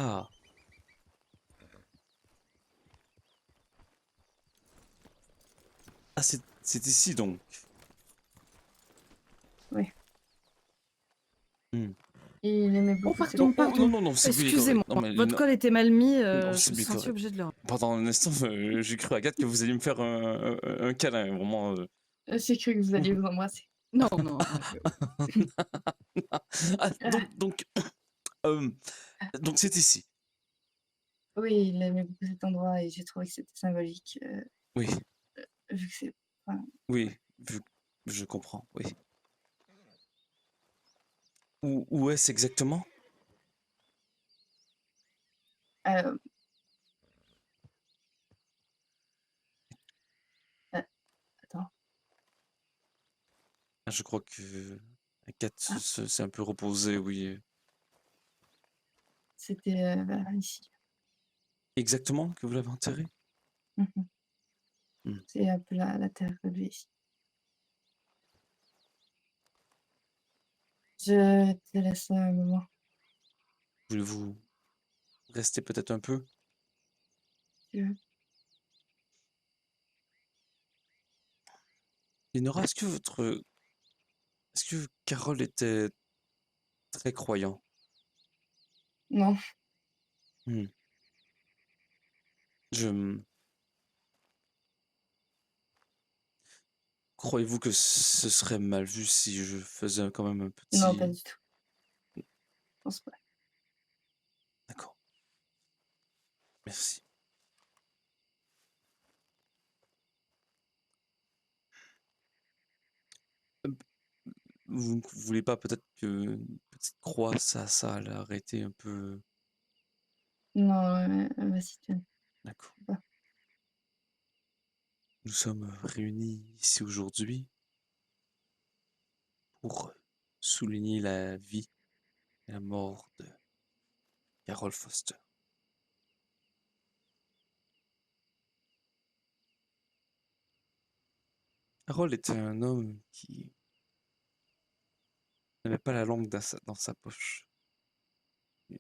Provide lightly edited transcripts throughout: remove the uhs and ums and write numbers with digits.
Ah, ah c'est ici donc. Oui. Hmm. Il aimait Oh, beaucoup cette... pardon, Oh, oh, non, pardon. non, non, c'est bien correct. Excusez-moi. Non, mais Votre non, col était mal mis. non, Je c'est me suis bien senti correct. obligée de le. Pendant un instant, j'ai cru, Agathe, que vous alliez me faire un câlin, vraiment. J'ai cru que vous alliez vous embrasser. Non, non. Ah, euh, donc c'est ici. Oui, il aimait beaucoup cet endroit et j'ai trouvé que c'était symbolique, Oui, vu que c'est... Enfin, oui, je comprends, oui. Où est-ce exactement? euh, euh, attends. Ah, je crois que Agathe Ah, s'est un peu reposée, oui. c'était vers ici. Exactement que vous l'avez enterré? Mhm. Hmm. C'est un peu la terre relevée ici. Je te laisse un moment. Voulez-vous rester peut-être un peu? Si tu veux. Lénora, est-ce que Carole était très croyant? Non, Hmm. Je Croyez-vous que ce serait mal vu si je faisais quand même un non, pas petit... du tout. Je pense pas. D'accord, merci. Euh, Vous ne voulez pas peut-être que une petite croix, ça allait arrêter un peu... Non, vas-y, tu D'accord. veux pas. Nous sommes réunis ici aujourd'hui pour souligner la vie et la mort de Carol Foster. Carol était un homme qui n'avait pas la langue dans sa poche. Il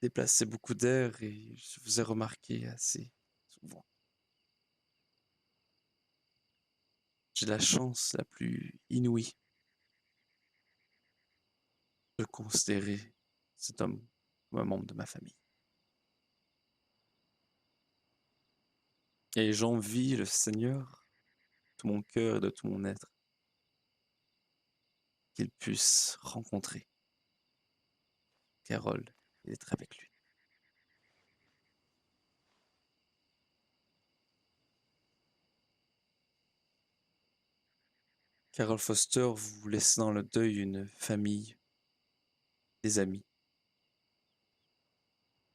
déplaçait beaucoup d'air et je vous ai remarqué assez souvent. J'ai la chance la plus inouïe de considérer cet homme comme un membre de ma famille. Et j'envie le Seigneur de tout mon cœur et de tout mon être qu'il puisse rencontrer Carole et être avec lui. Carole Foster vous laisse dans le deuil une famille, des amis,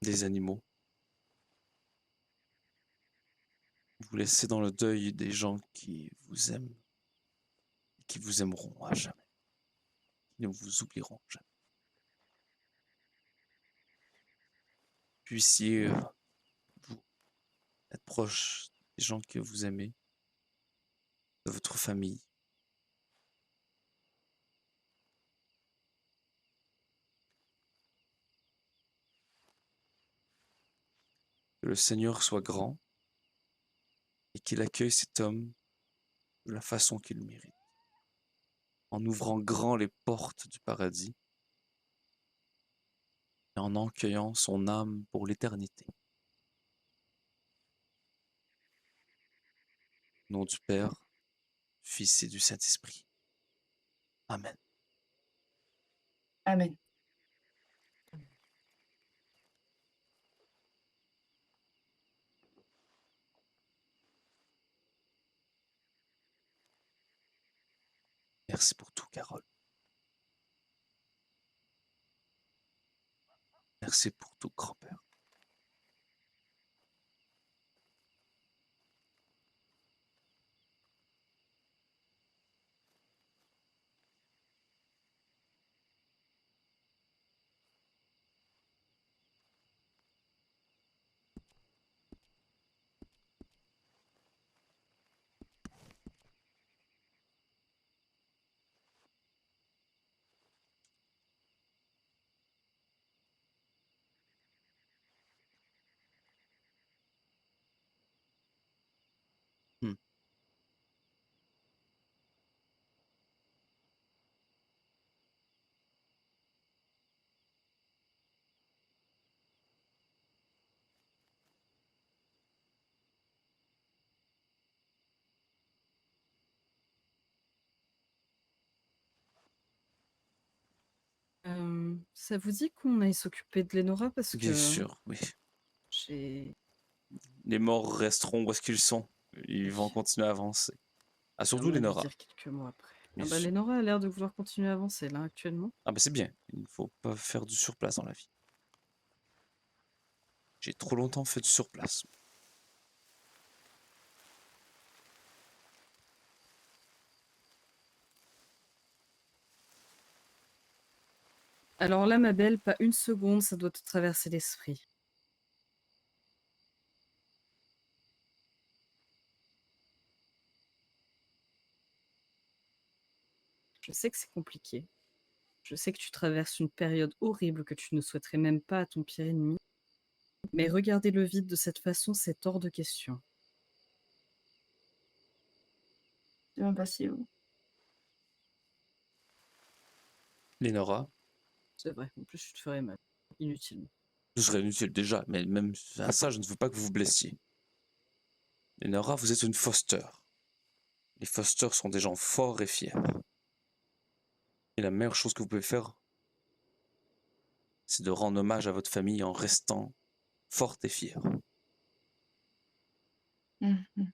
des animaux. Vous laissez dans le deuil des gens qui vous aiment et qui vous aimeront à jamais, qui ne vous oublieront jamais. Puissiez, vous, être proche des gens que vous aimez, de votre famille. Que le Seigneur soit grand et qu'il accueille cet homme de la façon qu'il mérite, en ouvrant grand les portes du paradis et en accueillant son âme pour l'éternité. Au nom du Père, du Fils et du Saint-Esprit. Amen. Amen. Merci pour tout, Carole. Merci pour tout, grand-père. Ça vous dit qu'on aille s'occuper de Lénora parce Bien que sûr, oui. j'ai... Les morts resteront où est-ce qu'ils sont. Ils vont Oui, continuer à avancer. Ah, surtout j'aimerais les lui Nora, dire quelques mots après. bien Ah bah sûr. Lénora a l'air de vouloir continuer à avancer là actuellement. Ah bah c'est bien, il ne faut pas faire du surplace dans la vie. J'ai trop longtemps fait du surplace. Alors là, ma belle, pas une seconde, ça doit te traverser l'esprit. Je sais que c'est compliqué. Je sais que tu traverses une période horrible que tu ne souhaiterais même pas à ton pire ennemi. Mais regarder le vide de cette façon, c'est hors de question. C'est même pas si haut. Les Nora, C'est vrai, en plus, tu te ferais mal. Inutilement. ce serait inutile déjà, mais même à ça, je ne veux pas que vous vous blessiez. Les Nora, vous êtes une Foster. Les Foster sont des gens forts et fiers. Et la meilleure chose que vous pouvez faire, c'est de rendre hommage à votre famille en restant forte et fière. Mhm.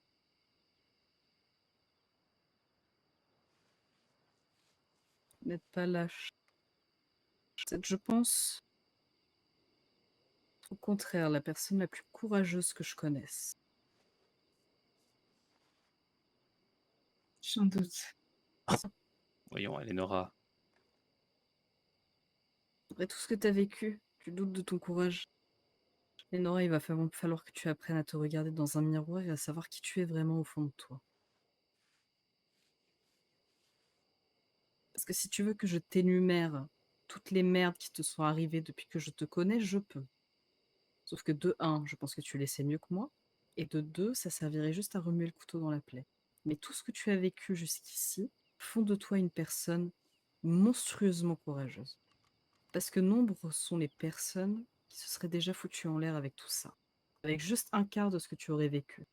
N'être pas lâche. Vous êtes, je pense, au contraire, la personne la plus courageuse que je connaisse. J'en doute. Voyons, Eleonora, Après tout ce que tu as vécu, tu doutes de ton courage. Lénora, il va falloir que tu apprennes à te regarder dans un miroir et à savoir qui tu es vraiment au fond de toi. Parce que si tu veux que je t'énumère toutes les merdes qui te sont arrivées depuis que je te connais, je peux. Sauf que de un, je pense que tu les sais mieux que moi, et de deux, ça servirait juste à remuer le couteau dans la plaie. Mais tout ce que tu as vécu jusqu'ici font de toi une personne monstrueusement courageuse. Parce que nombreux sont les personnes qui se seraient déjà foutues en l'air avec tout ça, avec juste un quart de ce que tu aurais vécu.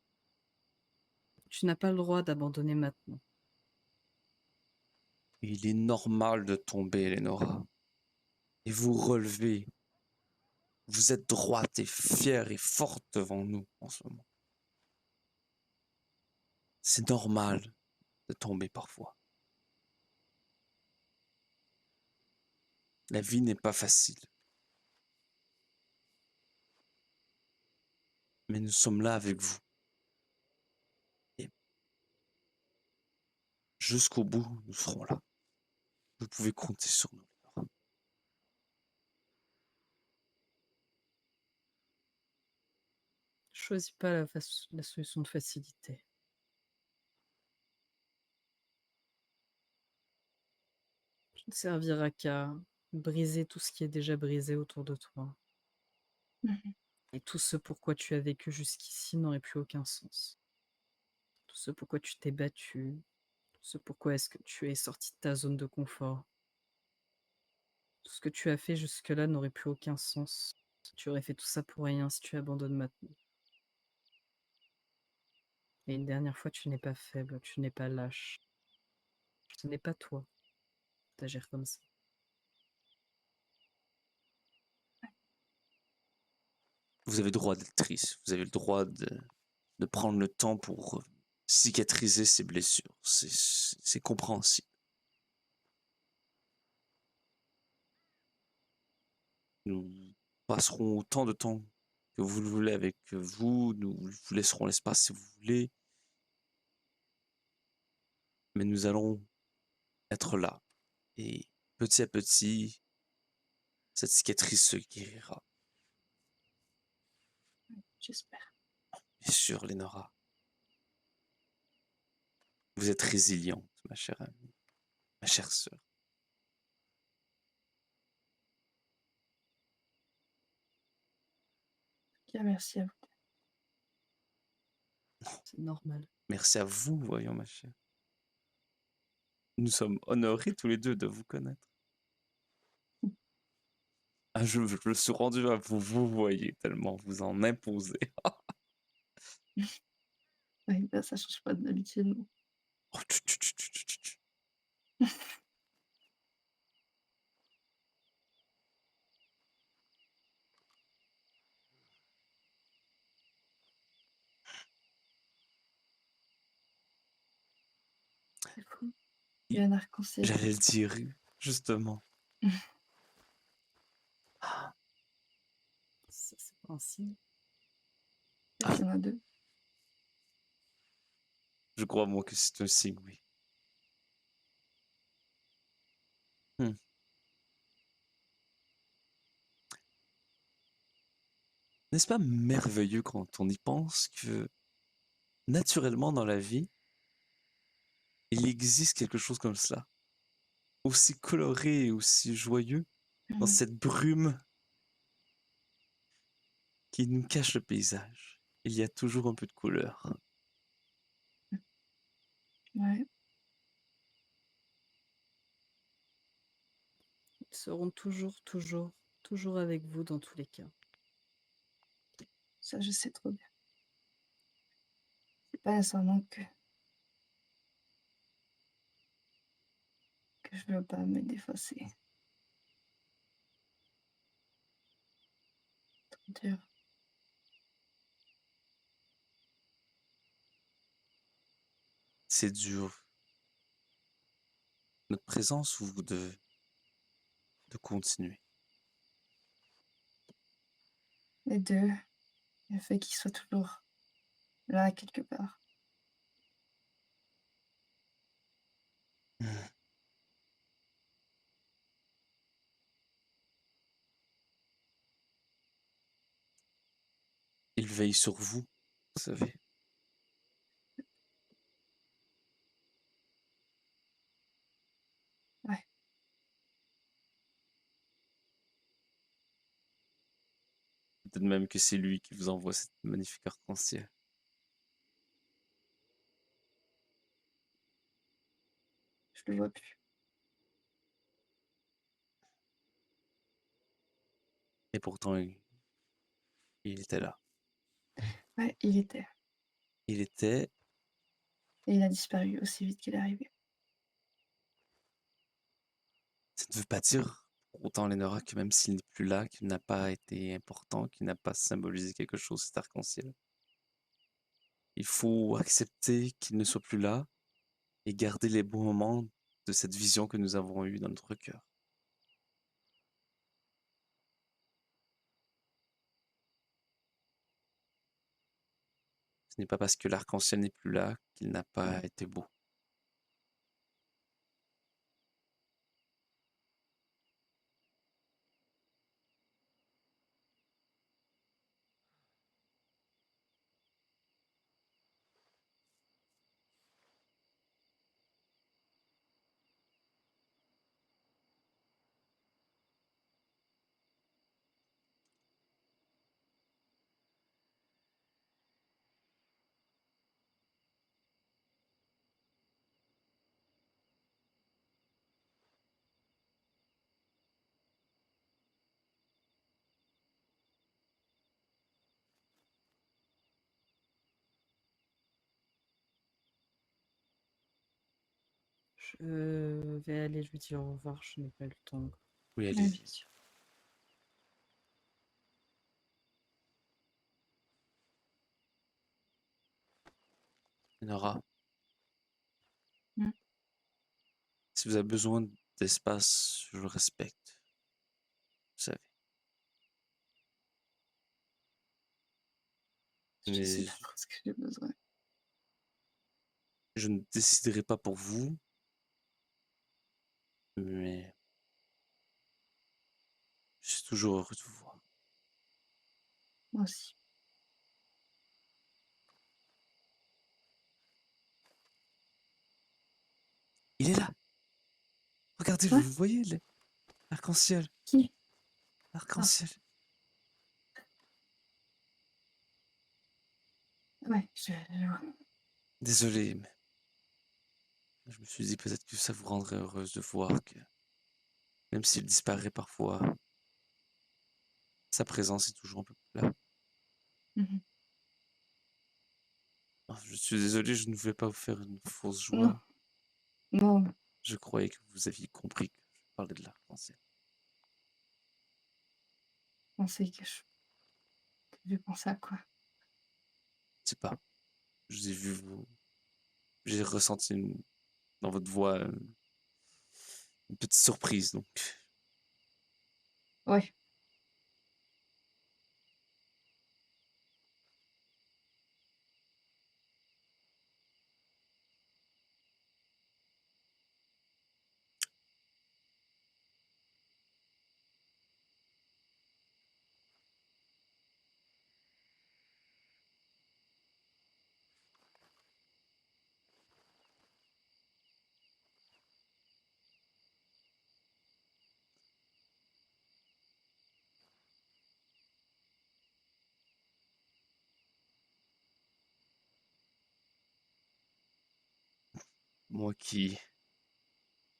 Tu n'as pas le droit d'abandonner maintenant. il est normal de tomber, Eleonora. Et vous relevez. Vous êtes droite et fière et forte devant nous en ce moment. C'est normal de tomber parfois. La vie n'est pas facile. Mais nous sommes là avec vous. Et jusqu'au bout, nous serons là. Vous pouvez compter sur nous. Choisis pas la solution de facilité. Tu ne serviras qu'à briser tout ce qui est déjà brisé autour de toi. Mhm. Et tout ce pourquoi tu as vécu jusqu'ici n'aurait plus aucun sens. Tout ce pourquoi tu t'es battu, tout ce pourquoi est-ce que tu es sorti de ta zone de confort. Tout ce que tu as fait jusque-là n'aurait plus aucun sens. Tu aurais fait tout ça pour rien si tu abandonnes maintenant. Et une dernière fois, tu n'es pas faible, tu n'es pas lâche. Ce n'est pas toi d'agir comme ça. Vous avez le droit d'être triste. Vous avez le droit de prendre le temps pour cicatriser ces blessures. C'est compréhensible. Nous passerons autant de temps que vous le voulez avec vous. Nous vous laisserons l'espace si vous voulez. Mais nous allons être là. Et petit à petit, cette cicatrice se guérira. J'espère. Bien sûr, Lénora. Vous êtes résiliente, ma chère amie, ma chère sœur. Ok, merci à vous. C'est normal. Merci à vous, voyons, ma chère. Nous sommes honorés tous les deux de vous connaître. Ah, je me suis rendu à vous, vous voyez, tellement vous en imposez. Oui, bah, ça change pas d'habitude, non. Oh, C'est fou. Il y a un arc-en-ciel. J'allais le dire, justement. Ah, Ça, c'est pas un signe. Il y en a deux. je crois, moi, que c'est un signe, oui. Hmm. N'est-ce pas merveilleux quand on y pense que, naturellement, dans la vie, il existe quelque chose comme cela, aussi coloré et aussi joyeux, dans Mhm. cette brume qui nous cache le paysage. Il y a toujours un peu de couleur. Ouais, Ils seront toujours, toujours, toujours avec vous dans tous les cas. ça je sais trop bien. C'est pas nécessairement que je veux pas, mais des fois c'est trop dur. C'est dur. Notre présence ou de continuer. Les deux, le fait qu'ils soient toujours là quelque part. Hmm. Il veille sur vous, vous savez. Ouais, Peut-être même que c'est lui qui vous envoie cette magnifique arc-en-ciel. je le vois plus. Et pourtant, il était là. Ouais, il était. Il était, Et il a disparu aussi vite qu'il est arrivé. ça ne veut pas dire pour autant, Lénora, que même s'il n'est plus là, qu'il n'a pas été important, qu'il n'a pas symbolisé quelque chose, cet arc-en-ciel. Il faut accepter qu'il ne soit plus là et garder les bons moments de cette vision que nous avons eue dans notre cœur. Ce n'est pas parce que l'arc-en-ciel n'est plus là qu'il n'a pas été beau. Je vais aller lui dire au revoir, je n'ai pas eu le temps. Oui, Ouais, allez-y. bien sûr. Lénora, Mm. si vous avez besoin d'espace, je le respecte. Vous savez. Je sais Mais pas trop ce que j'ai besoin. je ne déciderai pas pour vous, mais je suis toujours heureux de vous voir. Moi aussi. Il est là. Regardez, vous Ouais, le voyez, l'arc-en-ciel. qui? Ah, L'arc-en-ciel. ouais, je vois. Désolé, mais je me suis dit peut-être que ça vous rendrait heureuse de voir que, même s'il disparaît parfois, sa présence est toujours un peu plus là. Mhm. Ah, je suis désolé, je ne voulais pas vous faire une fausse Non, joie. non, Je croyais que vous aviez compris que je parlais de l'arc-en-ciel. on sait que je pense à quoi. Je sais pas. Je vous ai vu, j'ai ressenti dans votre voix une petite surprise. Donc, Ouais. moi qui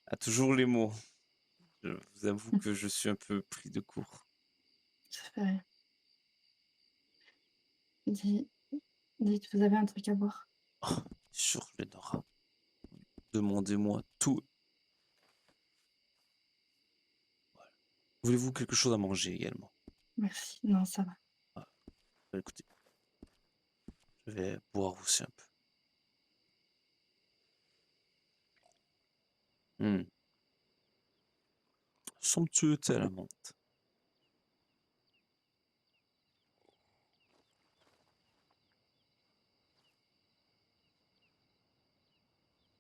a toujours les mots, je vous avoue que je suis un peu pris de court. Ça fait rien. Dis Dites, vous avez un truc à boire? Oh, sûr, Lénora, demandez-moi tout. Voulez-vous quelque chose à manger également? Merci. Non, ça va. Ah, bah, écoutez, je vais boire aussi un peu. Somptueux thé à la menthe.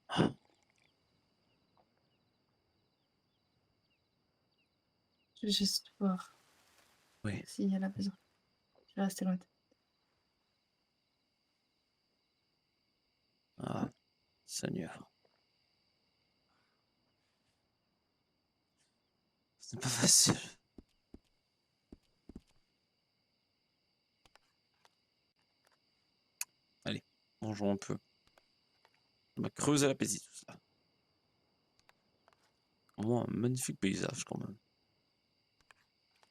Ah, Je vais juste voir oui. s'il y a la besoin. Je vais rester loin de Ah, Seigneur. Ce n'est pas facile. Allez, mangeons un peu. On va creuser l'appétit, tout ça. Au moins, un magnifique paysage quand même.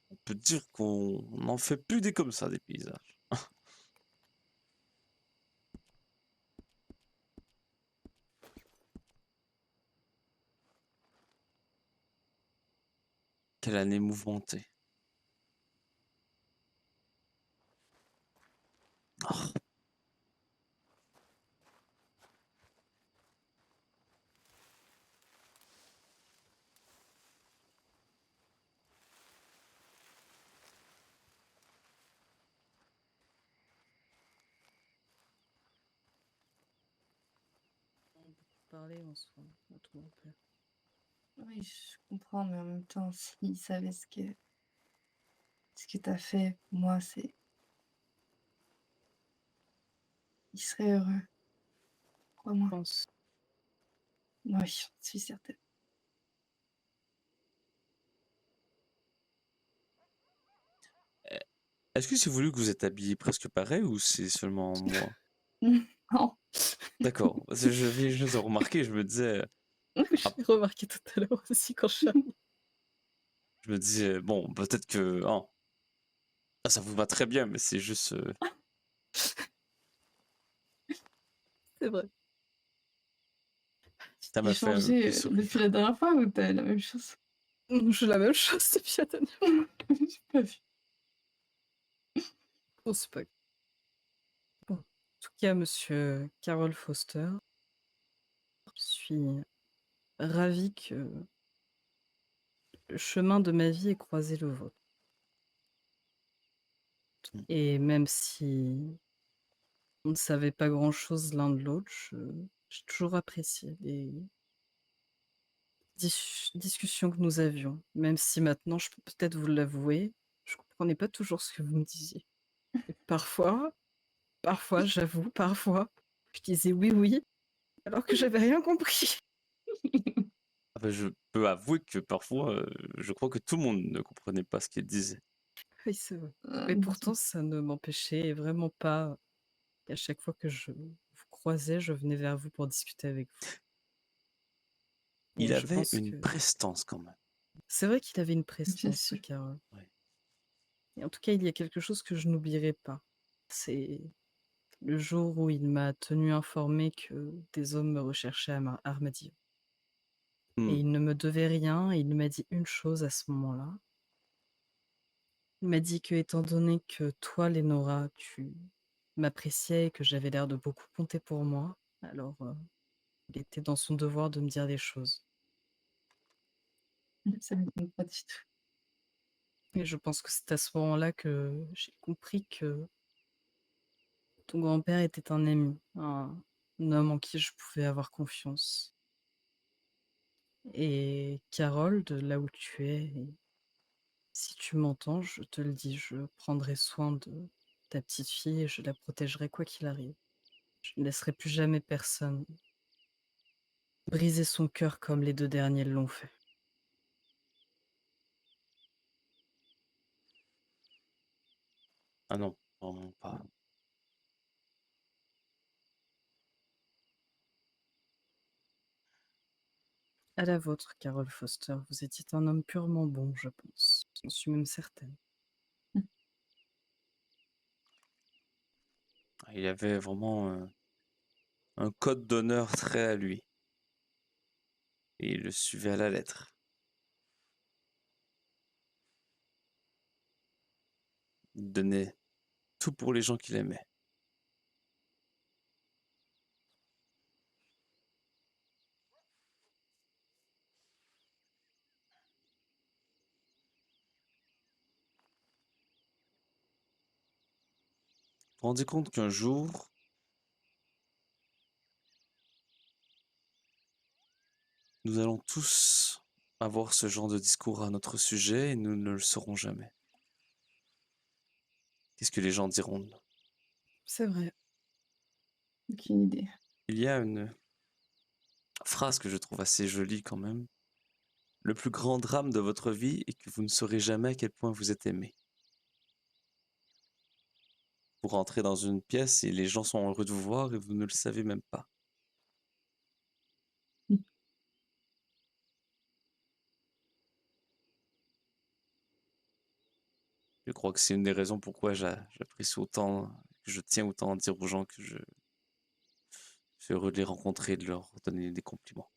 On peut dire qu'on n'en fait plus des comme ça, des paysages. Quelle année mouvementée. Ah, On a beaucoup parlé en soi, à tout mon père. oui, je comprends, mais en même temps, s'il savait ce que tu fait pour moi, il serait heureux, Je crois-moi. pense. Oui, j'en suis certaine. est-ce que c'est voulu que vous êtes habillé presque pareil ou c'est seulement moi? Non, D'accord. Parce que je viens juste de remarquer, je me disais, Je ah, l'ai remarqué tout à l'heure aussi quand je suis arrivée. je me disais, bon, peut-être que, oh, ah, ça vous va très bien, mais c'est juste, C'est vrai. ça j'ai m'a fait un peu changé sourire. depuis la dernière fois ou t'as la même chose? J'ai la même chose depuis la dernière fois. J'ai pas vu. Bon, c'est pas. Bon. En tout cas, monsieur Carol Foster, je suis ravie que le chemin de ma vie ait croisé le vôtre. Mm. Et même si on ne savait pas grand-chose l'un de l'autre, j'ai toujours apprécié les discussions que nous avions. Même si maintenant, je peux peut-être vous l'avouer, je comprenais pas toujours ce que vous me disiez. Et parfois, j'avoue, parfois, je disais oui, oui, alors que j'avais rien compris. Ah ben, je peux avouer que parfois, je crois que tout le monde ne comprenait pas ce qu'il disait. Oui, c'est vrai. Mais pourtant, ça ne m'empêchait vraiment pas. Et à chaque fois que je vous croisais, je venais vers vous pour discuter avec vous. Il Et je avait pense une que prestance quand même. c'est vrai qu'il avait une Bien prestance, ce sûr. Carole. Ouais. Et en tout cas, il y a quelque chose que je n'oublierai pas. C'est le jour où il m'a tenu informé que des hommes me recherchaient à Armadillo. Et Hmm. il ne me devait rien, et il m'a dit une chose à ce moment-là. Il m'a dit que, étant donné que toi, Lénora, tu m'appréciais et que j'avais l'air de beaucoup compter pour moi, alors Il était dans son devoir de me dire des choses. Ça ne m'étonne pas du tout. Et je pense que c'est à ce moment-là que j'ai compris que ton grand-père était un ami, un homme en qui je pouvais avoir confiance. Et Carole, de là où tu es, et si tu m'entends, je te le dis, je prendrai soin de ta petite fille et je la protégerai quoi qu'il arrive. Je ne laisserai plus jamais personne briser son cœur comme les 2 derniers l'ont fait. Ah non, vraiment pas. À la vôtre, Carole Foster, vous étiez un homme purement bon, je pense. J'en suis même certaine. Il avait vraiment un code d'honneur très à lui. Et il le suivait à la lettre. Il donnait tout pour les gens qu'il aimait. Vous vous rendez compte qu'un jour, nous allons tous avoir ce genre de discours à notre sujet et nous ne le saurons jamais. Qu'est-ce que les gens diront de nous? C'est vrai. Aucune idée. Il y a une phrase que je trouve assez jolie quand même. Le plus grand drame de votre vie est que vous ne saurez jamais à quel point vous êtes aimé. Vous rentrez dans une pièce et les gens sont heureux de vous voir et vous ne le savez même pas. Mmh. Je crois que c'est une des raisons pourquoi j'apprécie autant, que je tiens autant à dire aux gens que je suis heureux de les rencontrer et de leur donner des compliments.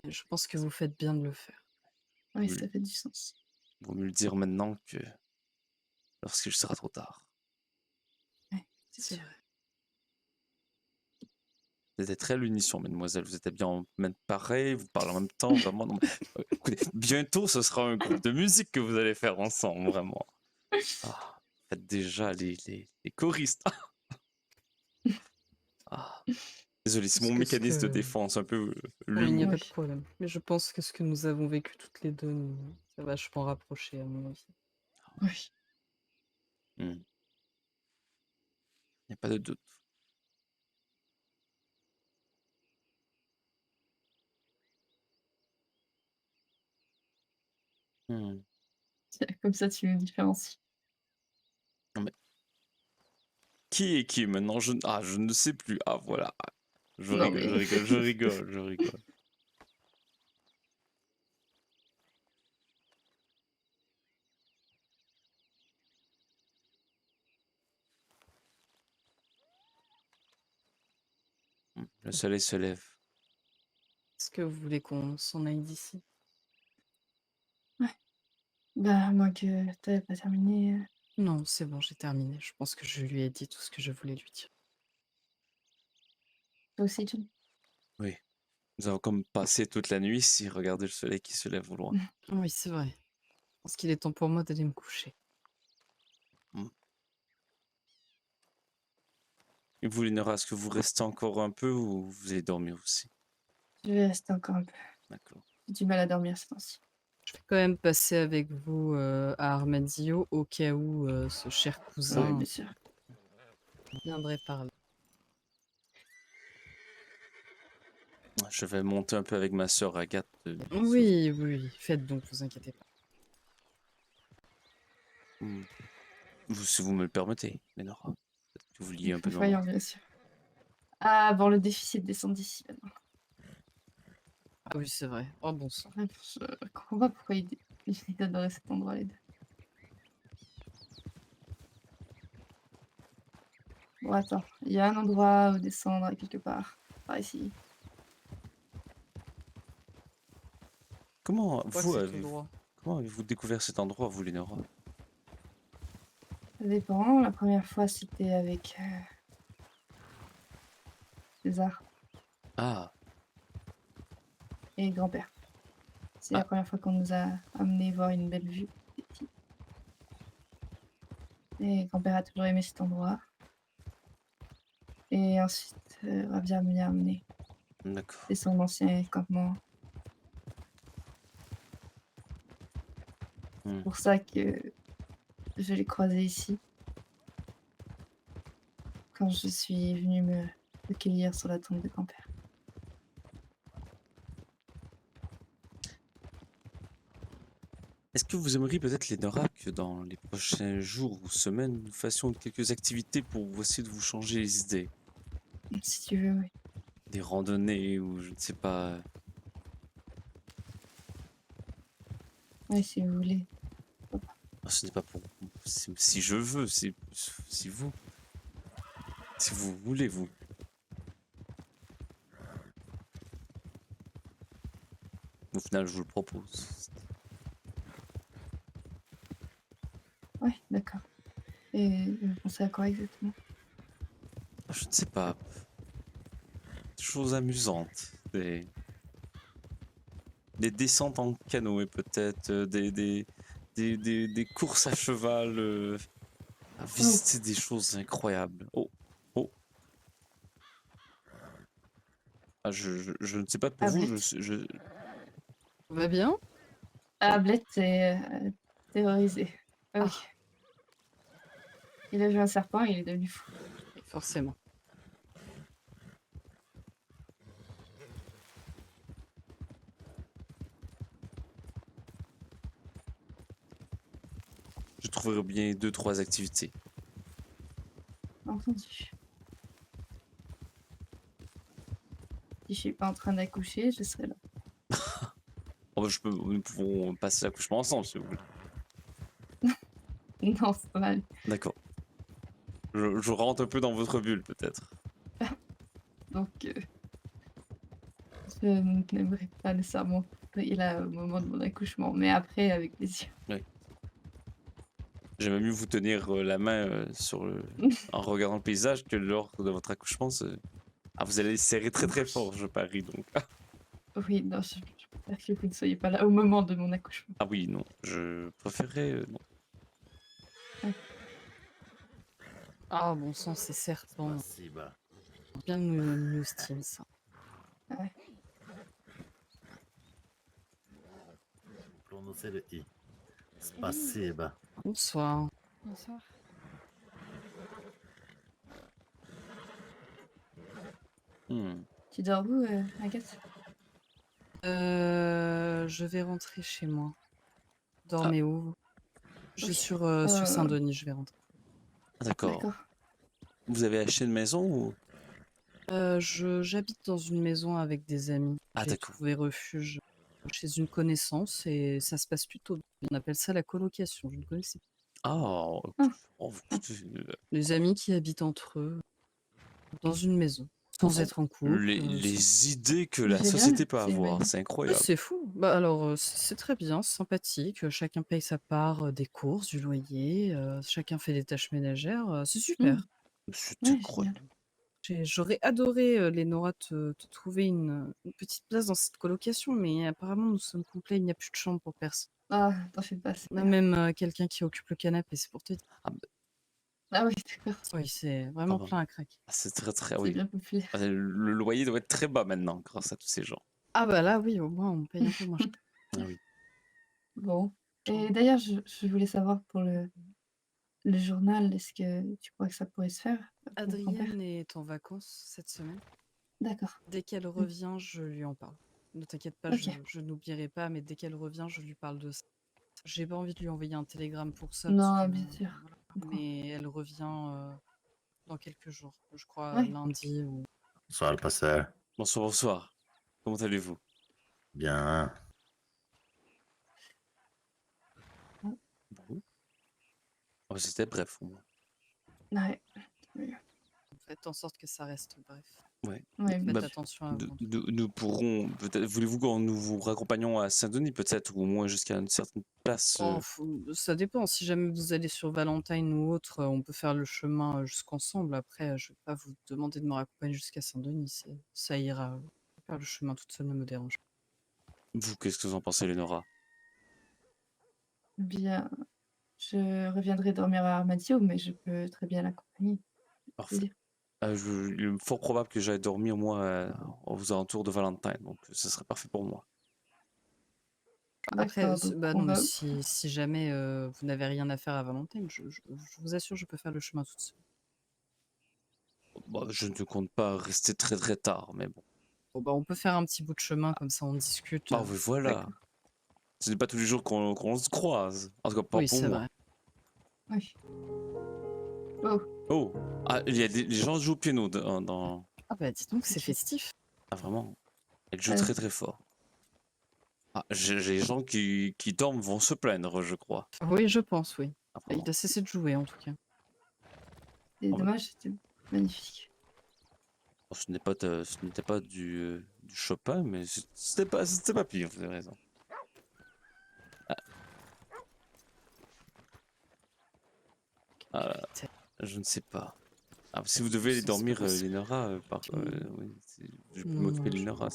Et je pense que vous faites bien de le faire. Oui, Vaut ça fait du sens. vaut mieux le dire maintenant que lorsqu'il sera trop tard. Ouais, c'est C'est sûr. vrai. Vous êtes très à l'unisson, mesdemoiselles. Vous êtes bien en même pareil, vous parlez en même temps, vraiment. Non, mais, écoutez, bientôt, ce sera un groupe de musique que vous allez faire ensemble, vraiment. Ah, faites déjà les choristes. Ah, désolé, c'est Parce mon que ce mécanisme de que défense, un peu Oui, il n'y a pas l'humour. de Oui. problème. Mais je pense que ce que nous avons vécu toutes les 2 nous a vachement rapprochés, à mon avis. Oui. Il n'y a pas de doute. Hmm. Comme ça, tu me différencies. Non, mais qui est qui maintenant? Je ne sais plus. Ah, voilà. Je Non, rigole, mais je rigole, je rigole, je rigole. Le soleil se lève. Est-ce que vous voulez qu'on s'en aille d'ici? ouais. Bah, à moins que tu pas terminé, Non, c'est bon, j'ai terminé. Je pense que je lui ai dit tout ce que je voulais lui dire. toi aussi, John? Oui. Nous avons comme passé toute la nuit ici, regarder le soleil qui se lève au loin. Oui, c'est vrai. Je pense qu'il est temps pour moi d'aller me coucher. Hmm. Et vous, Linora, est-ce que vous restez encore un peu ou vous allez dormir aussi? Je vais rester encore un peu. D'accord. J'ai du mal à dormir ces temps-ci. Je vais quand même passer avec vous à Armadillo au cas où ce cher Oui, cousin bien sûr. viendrait par là. Je vais monter un peu avec ma sœur Agathe. Oui, oui, faites donc, vous inquiétez pas. Hmm. Si vous me le permettez, Linora. Peut-être que vous vouliez Il un faut peu de faillir, moment. bien sûr. Ah, bon, le défi, c'est de descendre d'ici maintenant. Ah oui, c'est vrai. Oh bon sang. Ouais, je comprends pas pourquoi ils adoraient cet endroit, les deux. Bon, attends, il y a un endroit où descendre quelque part. Par ici. Comment Je crois que c'est tout droit. comment avez-vous découvert cet endroit, vous, Linora? Ça dépend. La première fois, c'était avec César. Ah, et grand-père. C'est la ah, première fois qu'on nous a amenés voir une belle vue. Petit. Et grand-père a toujours aimé cet endroit. Et ensuite, Ravia m'y a amené. d'accord. C'est son ancien campement. Hmm. Pour ça que je l'ai croisé ici, quand je suis venue me recueillir sur la tombe de grand-père. Est-ce que vous aimeriez peut-être, Lénora, que dans les prochains jours ou semaines, nous fassions quelques activités pour essayer de vous changer les idées? Si tu veux, oui. Des randonnées ou je ne sais pas. Oui, si vous voulez. Ah, ce n'est pas pour. Si je veux, c'est si vous. Si vous voulez, vous. Au final, je vous le propose. Ouais, d'accord. Et vous pensez à quoi exactement? Je ne sais pas. Des choses amusantes. Des descentes en canoë, peut-être. Des courses à cheval. À Oh, visiter des choses incroyables. Oh, oh. Ah, je ne sais pas pour vous, Ablette. Tout va bien? Ablette est terrorisé. Ah oui. Ah, Il a vu un serpent et il est devenu fou. oui, forcément. je trouverai bien deux, trois activités. Entendu. Si je suis pas en train d'accoucher, je serai là. Oh, bah, nous pouvons passer l'accouchement ensemble si vous voulez. Non, ça va aller. D'accord. Je rentre un peu dans votre bulle, peut-être. Donc, je n'aimerais pas nécessairement être là au moment de mon accouchement, mais après, avec plaisir. Oui. J'aimerais mieux vous tenir la main en regardant le paysage que lors de votre accouchement. Ah, vous allez serrer très très fort, je parie donc. Oui, non, je préfère que vous ne soyez pas là au moment de mon accouchement. Ah oui, non, je préférerais non. Ouais. Ah, bon sang, c'est certain. Спасибо. Bien nous style, ça. Ouais. Prononcer le i. Спасибо. Bonsoir. Bonsoir. Hmm. Tu dors où, Agathe? Je vais rentrer chez moi. Ah, Dormez où? Je Ok. suis sur Saint-Denis, je vais rentrer. d'accord. D'accord. Vous avez acheté une maison ou? J'habite dans une maison avec des amis. Ah, J'ai d'accord. trouvé refuge chez une connaissance et ça se passe plutôt bien. On appelle ça la colocation, je ne connaissais pas. Ah, Ah, écoutez, Les amis qui habitent entre eux dans une maison, sans être en couple. les idées que la génial, société peut c'est avoir, magnifique. c'est Ah, incroyable. c'est fou. Bah alors, c'est très bien, c'est sympathique. Chacun paye sa part des courses, du loyer. Chacun fait des tâches ménagères. C'est Mmh. super. C'est Ouais, génial. incroyable. J'aurais adoré, Lénora, te trouver une petite place dans cette colocation, mais apparemment nous sommes complets, il n'y a plus de chambre pour personne. Ah, t'en fais pas, c'est On pas a grave. même quelqu'un qui occupe le canapé, c'est pour te dire. Ah, bah, Ah oui, d'accord, Oui, c'est ah vraiment bon. plein à craquer. Ah, c'est très très, c'est oui. bien populaire. Ah, le loyer doit être très bas maintenant grâce à tous ces gens. Ah bah là, oui, au moins on paye un peu moins cher. Ah oui. Bon. Et d'ailleurs, je voulais savoir pour le journal, est-ce que tu crois que ça pourrait se faire pour grand-père? Adrienne est en vacances cette semaine. D'accord. Dès qu'elle Mmh. revient, je lui en parle. Ne t'inquiète pas, OK. je n'oublierai pas, mais dès qu'elle revient, je lui parle de ça. J'ai pas envie de lui envoyer un télégramme pour ça, parce que Non, bien sûr, voilà. je comprends. Mais elle revient dans quelques jours, je crois Ouais. lundi ou. Bonsoir le pasteur. Bonsoir, bonsoir. Comment allez-vous? Bien. Mmh. Bon. Oh, c'était bref au moins. Ouais. Oui. Faites en sorte que ça reste bref. Ouais. Ouais, Faites Bah, attention à vous. nous pourrons peut-être. Voulez-vous qu'on nous vous raccompagnions à Saint-Denis peut-être, ou au moins jusqu'à une certaine place Oh, ça dépend. Si jamais vous allez sur Valentine ou autre, on peut faire le chemin jusqu'ensemble. Après, je vais pas vous demander de me raccompagner jusqu'à Saint-Denis. Ça ira. Faire le chemin toute seule ne me dérange pas. Vous, qu'est-ce que vous en pensez, Lénora? bien, je reviendrai dormir à Armadio, mais je peux très bien l'accompagner. Parfait. Plaisir. Il est fort probable que j'aille dormir, moi, aux alentours de Valentine, donc ce serait parfait pour moi. Après, D'accord, donc bah on non, mais va. si jamais vous n'avez rien à faire à Valentine, je vous assure, je peux faire le chemin toute seule. Bah, je ne compte pas rester très très tard, mais bon. Bon, bah, on peut faire un petit bout de chemin, comme ça on discute. Ah oui, voilà. D'accord. Ce n'est pas tous les jours qu'on se croise. En tout cas, pas Oui, pour c'est moi. vrai. Oui. Oh, Oh, ah, il y a les gens jouent au piano dans. Ah bah dis donc, c'est ok. festif. Ah, vraiment? Elle joue Ouais. très très fort. Ah, les gens qui dorment vont se plaindre, je crois. Oui, je pense, oui. Ah, Il vraiment. a cessé de jouer en tout cas. C'est Oh, dommage, c'était magnifique. ce n'était pas du Chopin, mais c'était pas pire, vous avez raison. Ah, je ne sais pas. Ah, si vous devez aller C'est pas dormir, possible. Linora, Mm. oui, je peux Non, m'occuper de je- Linora.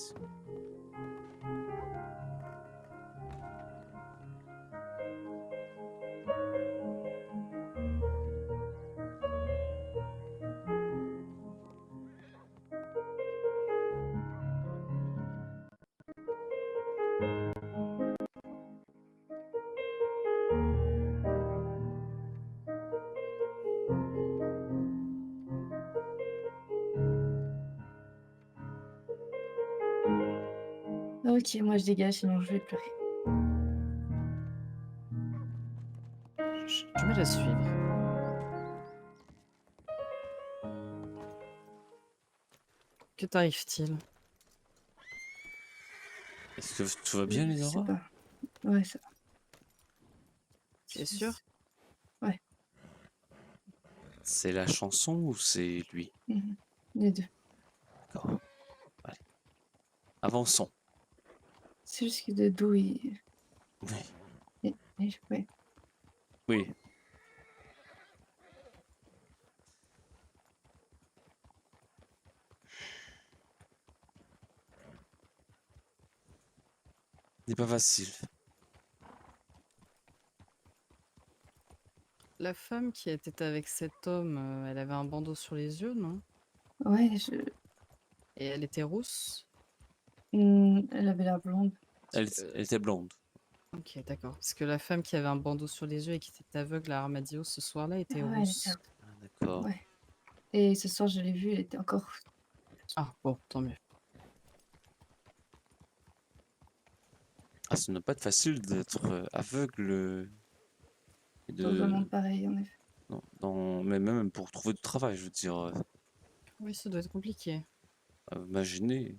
Ok, moi je dégage, sinon je vais pleurer. je vais la suivre. Que t'arrive-t-il? Est-ce que tout va bien, Je sais Linora? pas. Ouais, ça va. T'es sûr? Ouais, C'est la chanson ou c'est lui? les deux. D'accord. Allez. Avançons. C'est juste que de dos, il. Oui. Ouais. Oui. n'est pas facile. La femme qui était avec cet homme, elle avait un bandeau sur les yeux, non? Ouais, Et elle était rousse? elle avait l'air blonde. Elle était blonde. Ok, d'accord. Parce que la femme qui avait un bandeau sur les yeux et qui était aveugle à Armadillo ce soir-là était Ah ouais, elle était. rousse. Ah, d'accord. Ouais. Et ce soir, je l'ai vue, elle était encore. Ah, bon, tant mieux. Ah, ce n'est pas facile d'être aveugle et Dans un de. monde pareil, en effet. Mais même pour trouver du travail, je veux dire. Oui, ça doit être compliqué. Imaginez.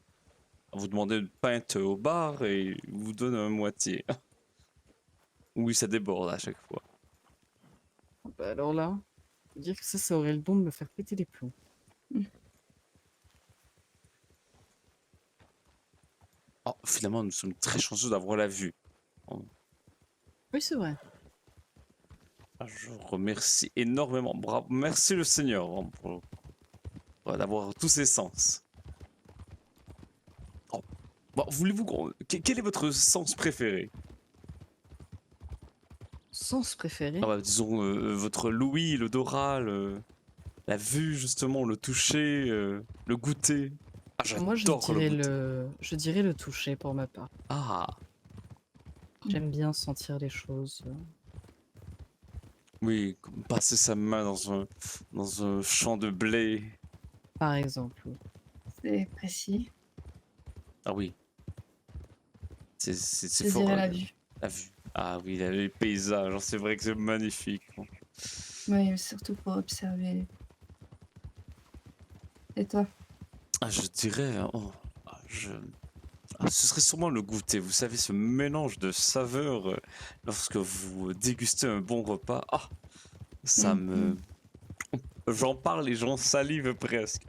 Vous demandez une pinte au bar et il vous donne un moitié. Oui, ça déborde à chaque fois. Bah alors là, faut dire que ça aurait le don de me faire péter les plombs. Oh, finalement, nous sommes très chanceux d'avoir la vue. Oui, c'est vrai. Ah, je remercie énormément. Bravo. Merci le Seigneur d'avoir tous ces sens. Oh. Bon, voulez-vous quel est votre sens préféré? Sens préféré? Ah bah, disons votre l'ouïe, l'odorat, la vue justement, le toucher, le goûter. Ah, Moi, j'adore le goûter. je dirais le toucher pour ma part. Ah J'aime bien sentir les choses. oui, comme passer sa main dans un champ de blé. Par exemple. Oui. C'est précis. Ah oui. C'est Je fort. dirais la vue. La vue. Ah oui, les paysages, c'est vrai que c'est magnifique. Oui, mais surtout pour observer. Et toi? Ah, je dirais, ce serait sûrement le goûter. Vous savez, ce mélange de saveurs lorsque vous dégustez un bon repas. Ah, ça me. J'en parle et j'en salive presque.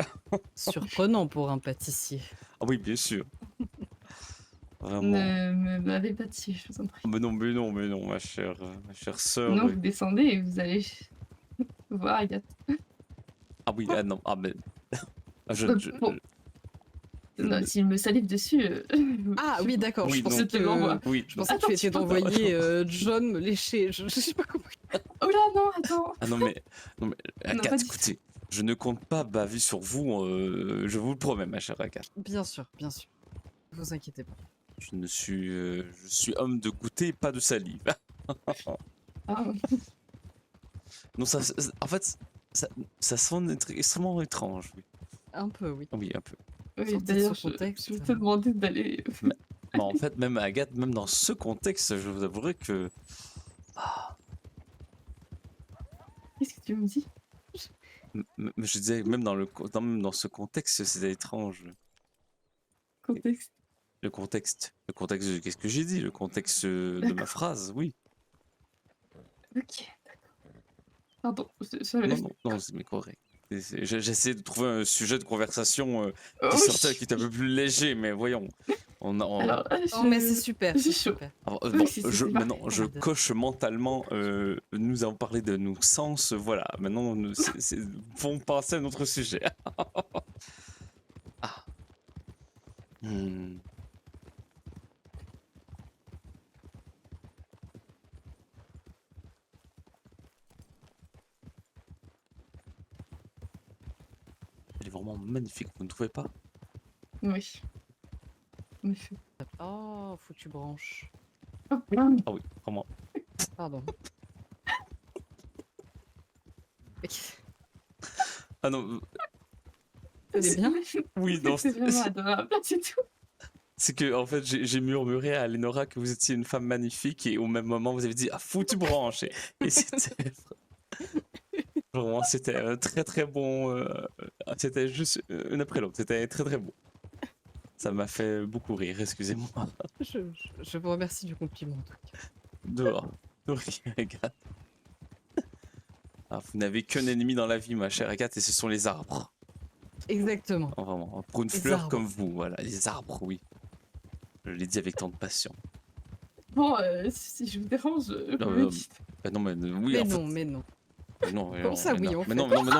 Surprenant pour un pâtissier. Ah oui, bien sûr. Vraiment. Ne m'avez pas dessus, je vous en prie. Mais non, mais non, mais non, ma chère sœur. Non, vous descendez et vous allez voir Agathe. Ah oui, ah non, ah mais... Ah, Bon, je non, ne- s'il me salive dessus, Ah oui, d'accord. Oui, je pensais non. je te l'envoie. Oui, je non. pensais que tu étais Attention. d'envoyer John me lécher. Je sais pas comment. Oh là, non, attends. Ah non mais Non, Agathe, pas du tout. écoutez, je ne compte pas baver sur vous, je vous le promets, ma chère Agathe. Bien sûr, bien sûr. Ne vous inquiétez pas. Je suis homme de goûter, pas de salive. Ah, Non, en fait, ça sonne extrêmement étrange, oui. Un peu, oui. Oui, un peu. oui, Sorti de d'ailleurs, ce contexte. je vais te demander d'aller... Mais en fait, même Agathe, même dans ce contexte, je vous avouerai que... Qu'est-ce que tu me dis? Je disais, même même dans ce contexte, c'est étrange. Contexte. Le contexte de qu'est-ce que j'ai dit? Le contexte de ma phrase, oui. Ok, d'accord. Pardon, Non, c'est mais correct. J'essaie de trouver un sujet de conversation Oh, qui oui. sortait, qui est un peu plus léger, mais voyons. Alors, Oh, mais c'est super. j'ai C'est chaud. super. Alors, Oui, bon, c'est parfait. maintenant, je J'adore. coche mentalement. Nous avons parlé de nos sens. Voilà. Maintenant, faut passer à un autre sujet. Ah. Hmm. Elle est vraiment magnifique, vous ne trouvez pas? Oui. En effet. Oh, foutu branche. Oh, merde. Ah oui, vraiment. Pardon. Ah non, C'est bien. oui, non, C'est vraiment adorable, c'est tout. c'est que en fait, j'ai murmuré à Lenora que vous étiez une femme magnifique et au même moment, vous avez dit ah foutu branche et c'était vraiment c'était un très très bon. C'était juste une après l'autre. C'était très très beau. Ça m'a fait beaucoup rire. Excusez-moi. Je vous remercie du compliment en tout cas. Dehors. De rien, Agathe. Ah, vous n'avez qu'un ennemi dans la vie, ma chère Agathe, et ce sont les arbres. Exactement. Oh, vraiment. Pour une Les fleur arbres. comme vous, voilà, les arbres, oui. Je l'ai dit avec tant de passion. Bon, si je vous dérange, Non, vous mais me non, dites. non, mais oui, Mais en fait, non, mais non. non, Comme ça, oui, on mais fait.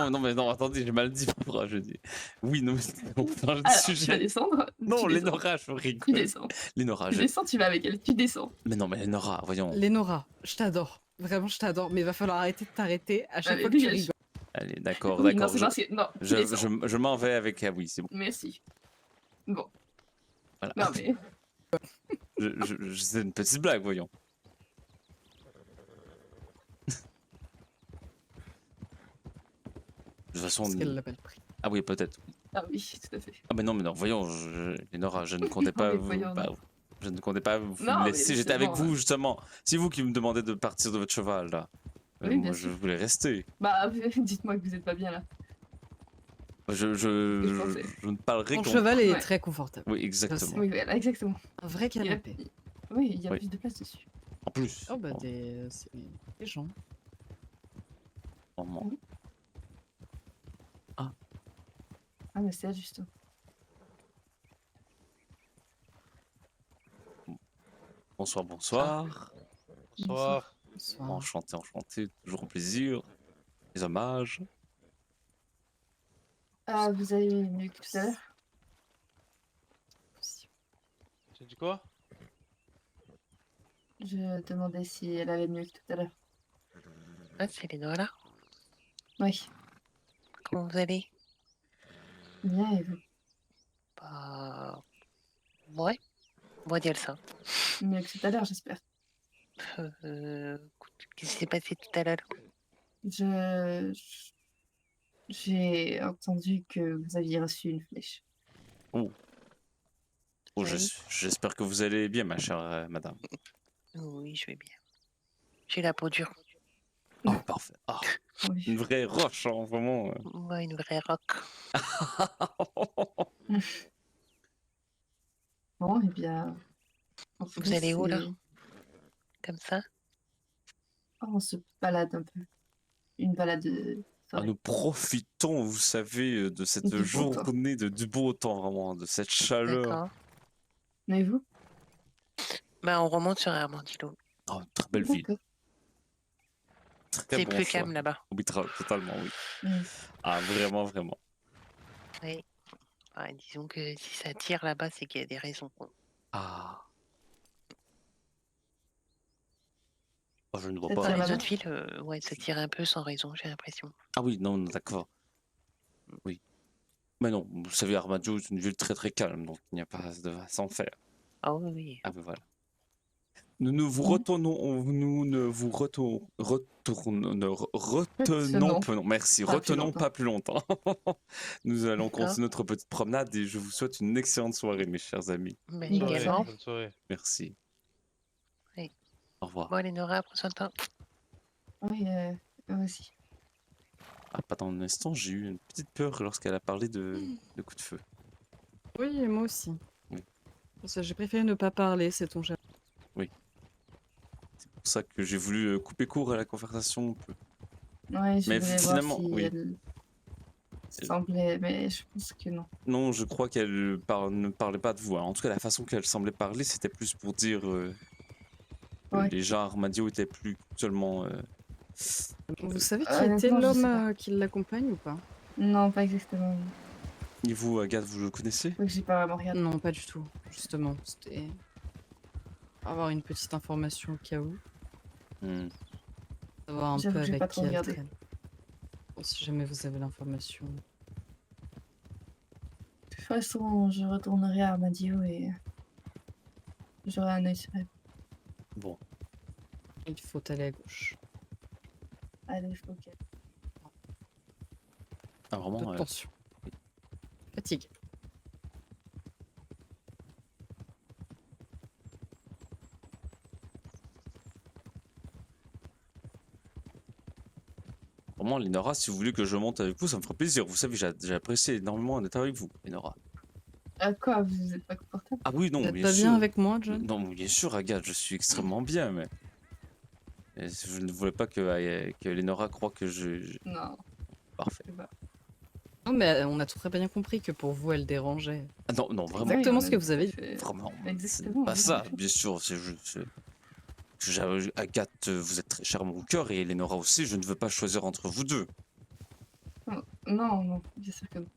non, mais non, attendez, j'ai mal dit, Barbara, je dis. Oui, non, mais on change de Alors, tu vas sujet. descendre. Non, tu descends. Lénora, je Tu rigole. descends. Lénora, Tu descends, tu vas avec elle. Tu descends. Mais non, mais Lénora, voyons. Lénora, je t'adore. Vraiment, je t'adore. Mais il va falloir arrêter de t'arrêter à chaque Allez, fois que tu dégage. rigoles. Allez, d'accord, Oui, non, d'accord. c'est parce que... Non, tu descends. Je m'en vais avec. Ah oui, c'est bon. Merci. Bon. Voilà. Non, mais... C'est une petite blague, voyons. De toute façon. Parce qu'elle l'a pas pris. Ah oui, peut-être. Ah oui, tout à fait. Ah mais non, voyons, Lénora, je ne comptais Non, pas mais vous. voyons, non. Je ne comptais pas vous Non, mais laisser. J'étais avec justement, vous, justement. C'est vous qui me demandez de partir de votre cheval, là. Oui, Moi, bien je sûr. voulais rester. Bah, dites-moi que vous êtes pas bien, là. Je pensais. je ne parlerai Ton qu'en... cheval est Ouais. très confortable. Oui, exactement. Oui, voilà, exactement. Un vrai Il y a... canapé. Oui, il y a Oui. plus de place dessus. En plus. Oh bah Bon, c'est des gens. vraiment. Ah, mais c'est ajustant. Bonsoir, bonsoir. Bonsoir. Bonsoir. Enchanté, toujours un plaisir. Les hommages. Ah, vous avez mieux que tout à l'heure? Tu dis quoi? Je demandais si elle allait mieux que tout à l'heure. Ah, c'est Lénora. Oui, Comment vous allez? bien, et vous? Bah, ouais, on va dire ça. Mieux que tout à l'heure, j'espère. Écoute, qu'est-ce qui s'est passé tout à l'heure? J'ai entendu que vous aviez reçu une flèche. Oh, Oui. j'espère que vous allez bien, ma chère madame. Oui, je vais bien. J'ai la peau dure. Oh, parfait. Ah, Oui. une vraie roche, hein, vraiment. Ouais, une vraie rock. Bon, eh bien... en tout Vous cas, allez où, là? c'est- Comme ça? Oh, on se balade un peu. Une balade c'est vrai. nous profitons, vous savez, de cette Du beau temps. journée, du beau temps, vraiment, de cette chaleur. D'accord. Mais vous? Bah, on remonte sur Armandillo. Oh, très belle ville, D'accord. très C'est bon plus choix. calme là-bas. Oui, totalement, oui. Mm. Ah, vraiment, vraiment. Oui. Ouais, disons que si ça tire là-bas, c'est qu'il y a des raisons, quoi. Ah, oh, je ne vois Ça pas. tire Dans les là-bas? autres villes, ouais, ça tire un peu sans raison, j'ai l'impression. Ah oui, non, non, d'accord. Oui. Mais non, vous savez, Armadio est une ville très très calme, donc il n'y a pas à s'en faire. Ah oui, oui. Ah ben voilà. Nous ne vous Mhm. retournons, nous ne vous retenons Retenons. pas, non, merci, Pas plus retenons longtemps. pas plus longtemps. Nous allons D'accord. continuer notre petite promenade et je vous souhaite une excellente soirée, mes chers amis. Mais Bonne Soirée, également. soirée. bonne soirée. Merci. Oui. Au revoir. Bon, Lénora, prends soin de toi. Oui, moi aussi. Ah, pendant un instant, j'ai eu une petite peur lorsqu'elle a parlé de coup de feu. Oui, et moi aussi. Oui. Pour ça, j'ai préféré ne pas parler, sait-on jamais. C'est pour ça que j'ai voulu couper court à la conversation un peu. Ouais, je Mais voulais voir finalement, si oui. elle semblait, mais je pense que non. Non, je crois qu'elle ne parlait pas de vous. En tout cas, la façon qu'elle semblait parler, c'était plus pour dire que Ouais. les gens Armadio étaient plus seulement. Vous savez qui était Honnêtement, je sais l'homme pas. qui l'accompagne ou pas? Non, pas exactement. Et vous, Agathe, vous le connaissez? Faut que j'ai pas vraiment regardé. Non, pas du tout. Justement, c'était avoir une petite information au cas où. Hmm. Savoir un J'avoue peu que j'ai avec pas qui trop elle regardé. traîne. Bon, si jamais vous avez l'information. De toute façon, je retournerai à Armadillo et j'aurai un œil sur elle. Bon, Il faut aller à gauche. Allez, faut qu'elle. ah, vraiment. Peu de tension. Fatigue. Vraiment, Lénora, si vous voulez que je monte avec vous, ça me ferait plaisir. Vous savez, j'ai apprécié énormément d'être avec vous, Lénora. À quoi? Vous êtes pas confortable? Ah oui, non, Vous êtes bien pas sûr. bien avec moi, John? Non, bien sûr, Agathe, je suis extrêmement bien, mais. Je ne voulais pas que Lénora croie que Non, Parfait. je sais pas. Non, mais on a très bien compris que pour vous, elle dérangeait. Ah non, non, vraiment. Exactement Oui, ce on que a vous avez tout à fait- Vraiment. C'est Exactement. pas oui, ça, tout à fait. bien sûr. C'est juste. Agathe, vous êtes très chère à mon cœur et Lénora aussi. Je ne veux pas choisir entre vous deux. Non, non, bien sûr que non.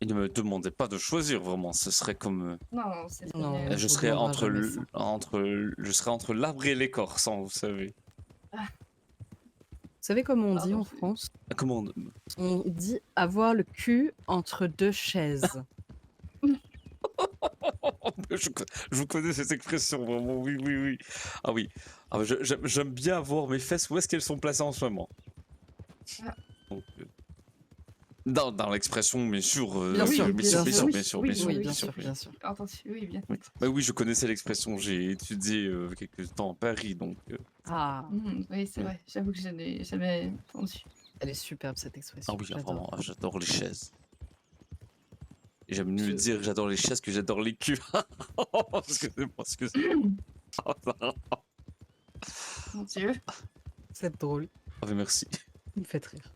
Et ne me demandez pas de choisir, vraiment. Ce serait comme. Non, c'est Non, très bien. Je vous serais demandera entre, jamais ça. je serais entre l'arbre et l'écorce, hein, vous savez. Vous savez comment on dit Pardon, en France? Ah, comment On dit avoir le cul entre deux chaises. je vous connais cette expression, vraiment. Oui, oui, oui. Ah oui. Ah, bah, j'aime bien voir mes fesses. Où est-ce qu'elles sont placées en ce moment? Ah. Donc, dans l'expression, bien sûr. Bien sûr, bien sûr, bien sûr, oui, bien sûr, oui, bien sûr, Oui, oui, bien bien sûr, sûr, oui. bien sûr. Entendu, oui, bien Oui. entendu. Bah oui, je connaissais l'expression. J'ai étudié quelques temps à Paris, donc. Ah, Oui, c'est Oui. vrai. J'avoue que je n'ai jamais entendu. elle est superbe cette expression. Ah oui, j'adore. vraiment, j'adore les chaises. Et j'aime mieux Je- dire j'adore les chaises que j'adore les culs. Excusez-moi, excusez-moi. Mon Dieu. C'est drôle. Ah, mais merci. Vous me faites rire.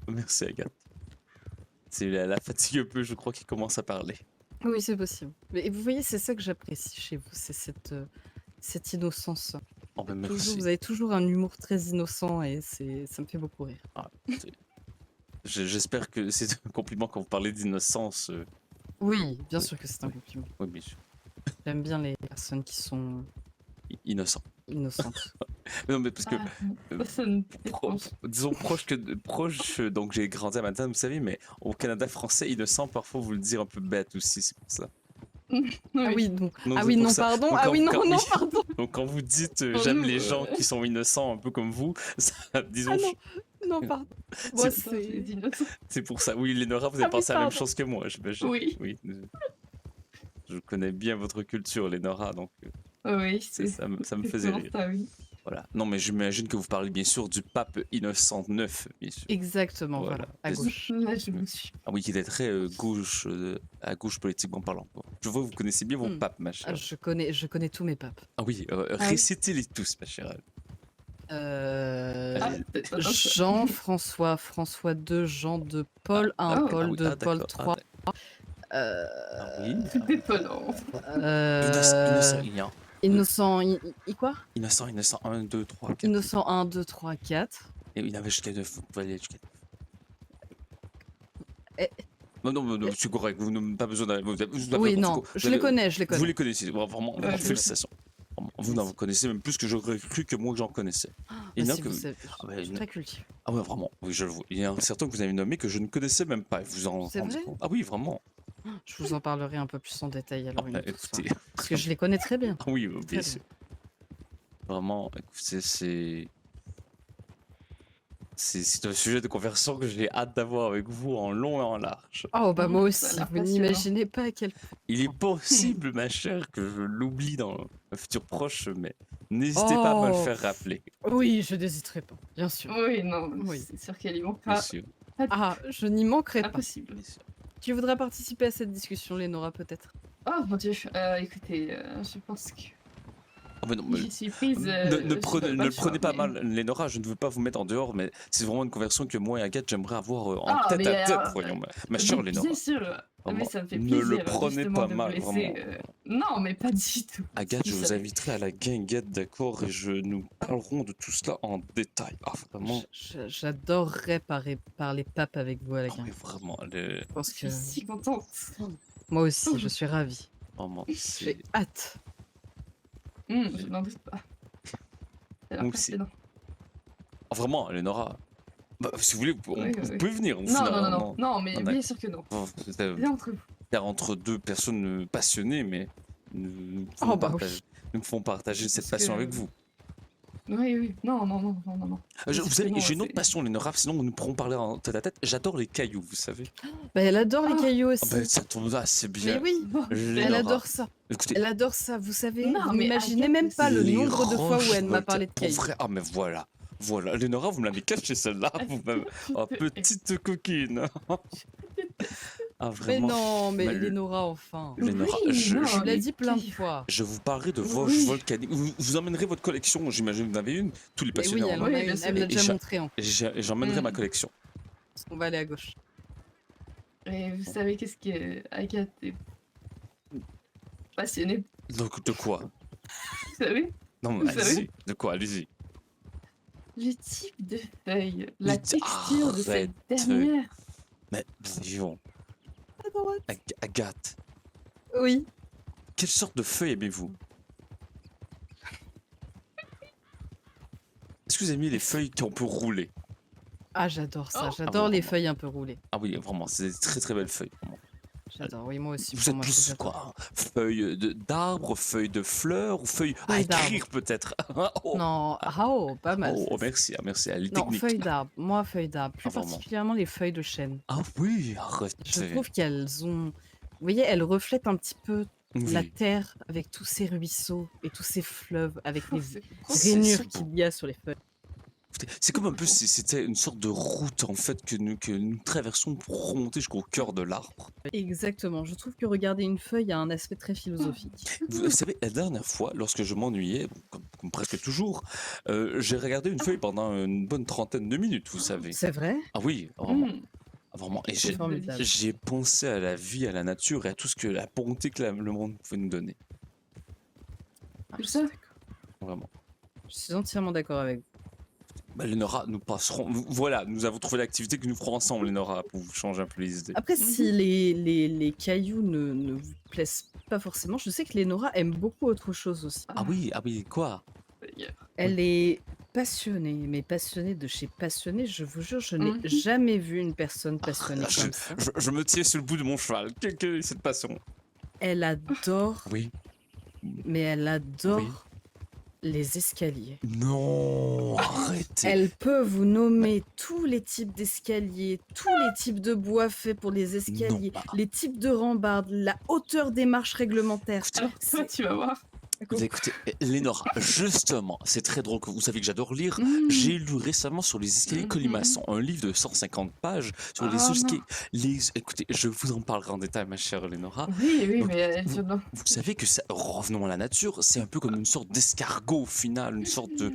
Merci, Agathe. C'est la fatigue un peu, je crois, qui commence à parler. Oui, c'est possible. Mais vous voyez, c'est ça que j'apprécie chez vous, c'est cette innocence. Oh, ben Toujours, merci. vous avez toujours un humour très innocent et ça me fait beaucoup rire. J'espère que c'est un compliment quand vous parlez d'innocence. Oui, bien Oui. sûr que c'est un compliment. Oui, bien sûr. J'aime bien les personnes qui sont Innocent. innocentes. Mais non, mais parce que, Ça me pro- dérange. disons proche, donc j'ai grandi à Manhattan, vous savez, mais au Canada français, innocent, parfois vous le dire un peu bête aussi, c'est pour ça. Ah oui, non. Donc, Ah c'est oui, pour non, ça. pardon. Donc, Ah quand- oui, non, quand- non, oui. pardon. Donc quand vous dites Pour j'aime nous, les gens qui sont innocents, un peu comme vous, ça, disons, Ah non, non, pardon. Moi, c'est... c'est pour ça. Oui, Lénora, vous avez Ah oui, pensé à la même pardon. chose que moi. Oui. Oui. Je connais bien votre culture, Lénora, donc Oui, ça me faisait exactement rire. ça, oui. Voilà. Non, mais j'imagine que vous parlez bien sûr du pape Innocent IX, bien sûr. Exactement, Voilà. voilà, à C'est- gauche. Là, je me suis. Ah oui, qui était très gauche, à gauche politiquement parlant. Quoi. Je vois que vous connaissez bien vos Hmm. papes, ma Ah, chère. je connais tous mes papes. Ah oui, oui. récitez-les tous, ma chère. Ah, peut-être pas tant que ça. Jean, François, François 2, Jean 2, Paul 1, Ah, Paul oui, 2, Paul d'accord. 3. Ah oui. Déconnant. Innocent, Innocent, quoi? innocent, 1, 2, 3, 4. Innocent 1, 2, 3, 4. Et il avait jusqu'à 9. Vous pouvez aller jusqu'à 9. Eh. Non, c'est correct. Vous n'avez pas besoin d'aller. Oui, non, je les connais, je les Vous connais. les connaissez. Vraiment, Ouais, je- félicitations. Vraiment, vous n'en connaissez même plus que j'aurais cru que moi que j'en connaissais. Il y en a Si que- vous savez, Ah bah, je suis une- très cultive. Ah ouais, vraiment. Oui, je le vois. Il y a certains que vous avez nommés que je ne connaissais même pas. Vous en C'est rendez vrai compte. Ah oui, vraiment. Je vous en parlerai un peu plus en détail alors une autre Écoutez. fois. Parce que je les connais très bien. Ah oui, Très bien bien. sûr. Vraiment, écoutez, c'est un sujet de conversation que j'ai hâte d'avoir avec vous en long et en large. Oh bah moi Ça a aussi, l'air vous passionnant. n'imaginez pas à quel point. Il est possible, ma chère, que je l'oublie dans un futur proche, mais n'hésitez pas à me le Oh. faire rappeler, Oui, je n'hésiterai pas, bien sûr. Oui, non, Oui. c'est sûr qu'elle y bien manquera. sûr. Ah, je n'y manquerai pas. Impossible. Bien sûr. Tu voudrais participer à cette discussion, Lénora, peut-être? Oh mon dieu, écoutez, je pense que Ah, mais non, mais j'y suis prise. ne je prenez, n'ai ne le le choix, prenez pas mais- mal, Lénora, je ne veux pas vous mettre en dehors, mais c'est vraiment une conversation que moi et Agathe, j'aimerais avoir en Ah, tête à mais, tête, alors, voyons. Ma chère Mais Lénora, bien sûr, mais vraiment, ça me fait ne plaisir le prenez justement pas de mal, vous laisser. vraiment. Non, mais pas du tout. Agathe, je Vous vous savez. inviterai à la guinguette, d'accord, et nous parlerons de tout cela en détail. Ah, vraiment, J'adorerais parler pape avec vous à la ah oui, guinguette. vraiment, Je pense Je que suis si contente. moi aussi, je suis ravie. vraiment, J'ai c'est... hâte. Je n'en doute pas. Ça a l'air Moi aussi. passionnant. Ah, vraiment, Lénora, bah, si vous voulez, vous Oui, oui. pouvez venir. au Non, final, non, non, hein, non, non, mais Non, bien sûr que non. C'est Bien entre vous. entre deux personnes passionnées, mais nous Oh bah nous pouvons partager cette Parce passion que- avec vous. Oui, oui. Non, non, non, non, non, non. Vous savez, Effectivement, j'ai une autre c'est- passion, Lénora, sinon nous pourrons parler en tête à tête. J'adore les cailloux, vous savez. Bah, elle adore les Ah. cailloux Ah aussi. ben, ça tombe assez Mais bien. oui, Bon, elle Lénora, adore ça. écoutez, Elle adore ça, vous savez. Non, Vous mais n'imaginez Agathe même pas le les nombre de fois où roches elle m'a parlé de pour cailloux. vrai. Ah, mais voilà. Voilà, Lénora, vous me l'avez caché celle-là. Vous m'avez- Oh, petite coquine. Ah, Mais vraiment. non, mais Mais Lénora, enfin. Lénora, Oui, je- non, je- Je l'ai mais dit plein de quel- fois. Je vous parlerai de vos Oui. volcaniques. Vous emmènerez votre collection, j'imagine que vous en avez une. Tous les Mais oui, passionnés elle en en ont. a Oui, bien une. sûr. Elle me l'a Et déjà cha- montré. Et j'emmènerai ma Mm. collection. On va aller à gauche. Et vous savez qu'est-ce que Agathe est passionnée, Donc, de quoi? vous savez? Non, Vous mais savez allez-y. De quoi? Allez-y. Le type de feuille, la Mais texture de cette arrête. dernière. Mais voyons, Agathe, Oui. quelle sorte de feuille aimez-vous? Est-ce que vous aimez les feuilles qu'on peut rouler? Ah, j'adore ça. Oh. J'adore Ah, les vraiment. feuilles un peu roulées. Ah oui, vraiment, c'est des très très belles feuilles. Vraiment. J'adore. Oui, moi aussi. Vous pour êtes moi, plus j'adore. quoi? Feuilles d'arbres, feuilles de fleurs ou feuilles à Feuilles d'arbres. écrire peut-être? Oh. Non, ah oh, pas mal. Oh, ça. merci, merci, elle est Non, technique. feuilles d'arbre. Moi, feuilles d'arbre. Plus Ah, vraiment. particulièrement les feuilles de chêne. Ah oui, arrête. Je trouve qu'elles ont... Vous voyez, elles reflètent un petit peu la Oui. terre avec tous ces ruisseaux et tous ces fleuves avec Oh, les c'est C'est rainures beau. qu'il y a sur les feuilles. C'est comme un peu si c'était une sorte de route en fait que nous traversons pour remonter jusqu'au cœur de l'arbre. Exactement. Je trouve que regarder une feuille a un aspect très philosophique. Vous savez, la dernière fois, lorsque je m'ennuyais, bon, comme presque toujours, j'ai regardé une feuille pendant une bonne trentaine de minutes, vous savez. C'est vrai? Ah oui, vraiment. Mm. Vraiment. Et C'est formidable. j'ai pensé à la vie, à la nature et à tout ce que la bonté que le monde pouvait nous donner. Tout ça. Vraiment. Je suis entièrement d'accord avec vous. Bah, Lénora, nous passerons. Voilà, nous avons trouvé l'activité que nous ferons ensemble, Lénora, pour vous changer un peu les idées. Après, si les cailloux ne vous plaisent pas forcément, je sais que Lénora aime beaucoup autre chose aussi. Ah oui, quoi? Elle est passionnée, mais passionnée de chez passionnée. Je vous jure, je n'ai Mhm. jamais vu une personne passionnée Ah, comme ça. Je me tiens sur le bout de mon cheval. Quelle est cette passion? Elle adore, Oui. mais elle adore Oui. les escaliers. Non, arrêtez. Elle peut vous nommer tous les types d'escaliers, tous les types de bois faits pour les escaliers, Non. les types de rambardes, la hauteur des marches réglementaires. Alors, toi, tu vas voir. Écoutez, Lénora, justement, c'est très drôle que vous savez que j'adore lire. Mmh. J'ai lu récemment sur les escaliers Mmh. colimaçons, un livre de 150 pages sur les Oh escaliers. non. Écoutez, je vous en parlerai en détail, ma chère Lénora. Oui, oui, Donc, mais vous, non. vous savez que revenons à la nature, c'est un peu comme une sorte d'escargot au final, une sorte de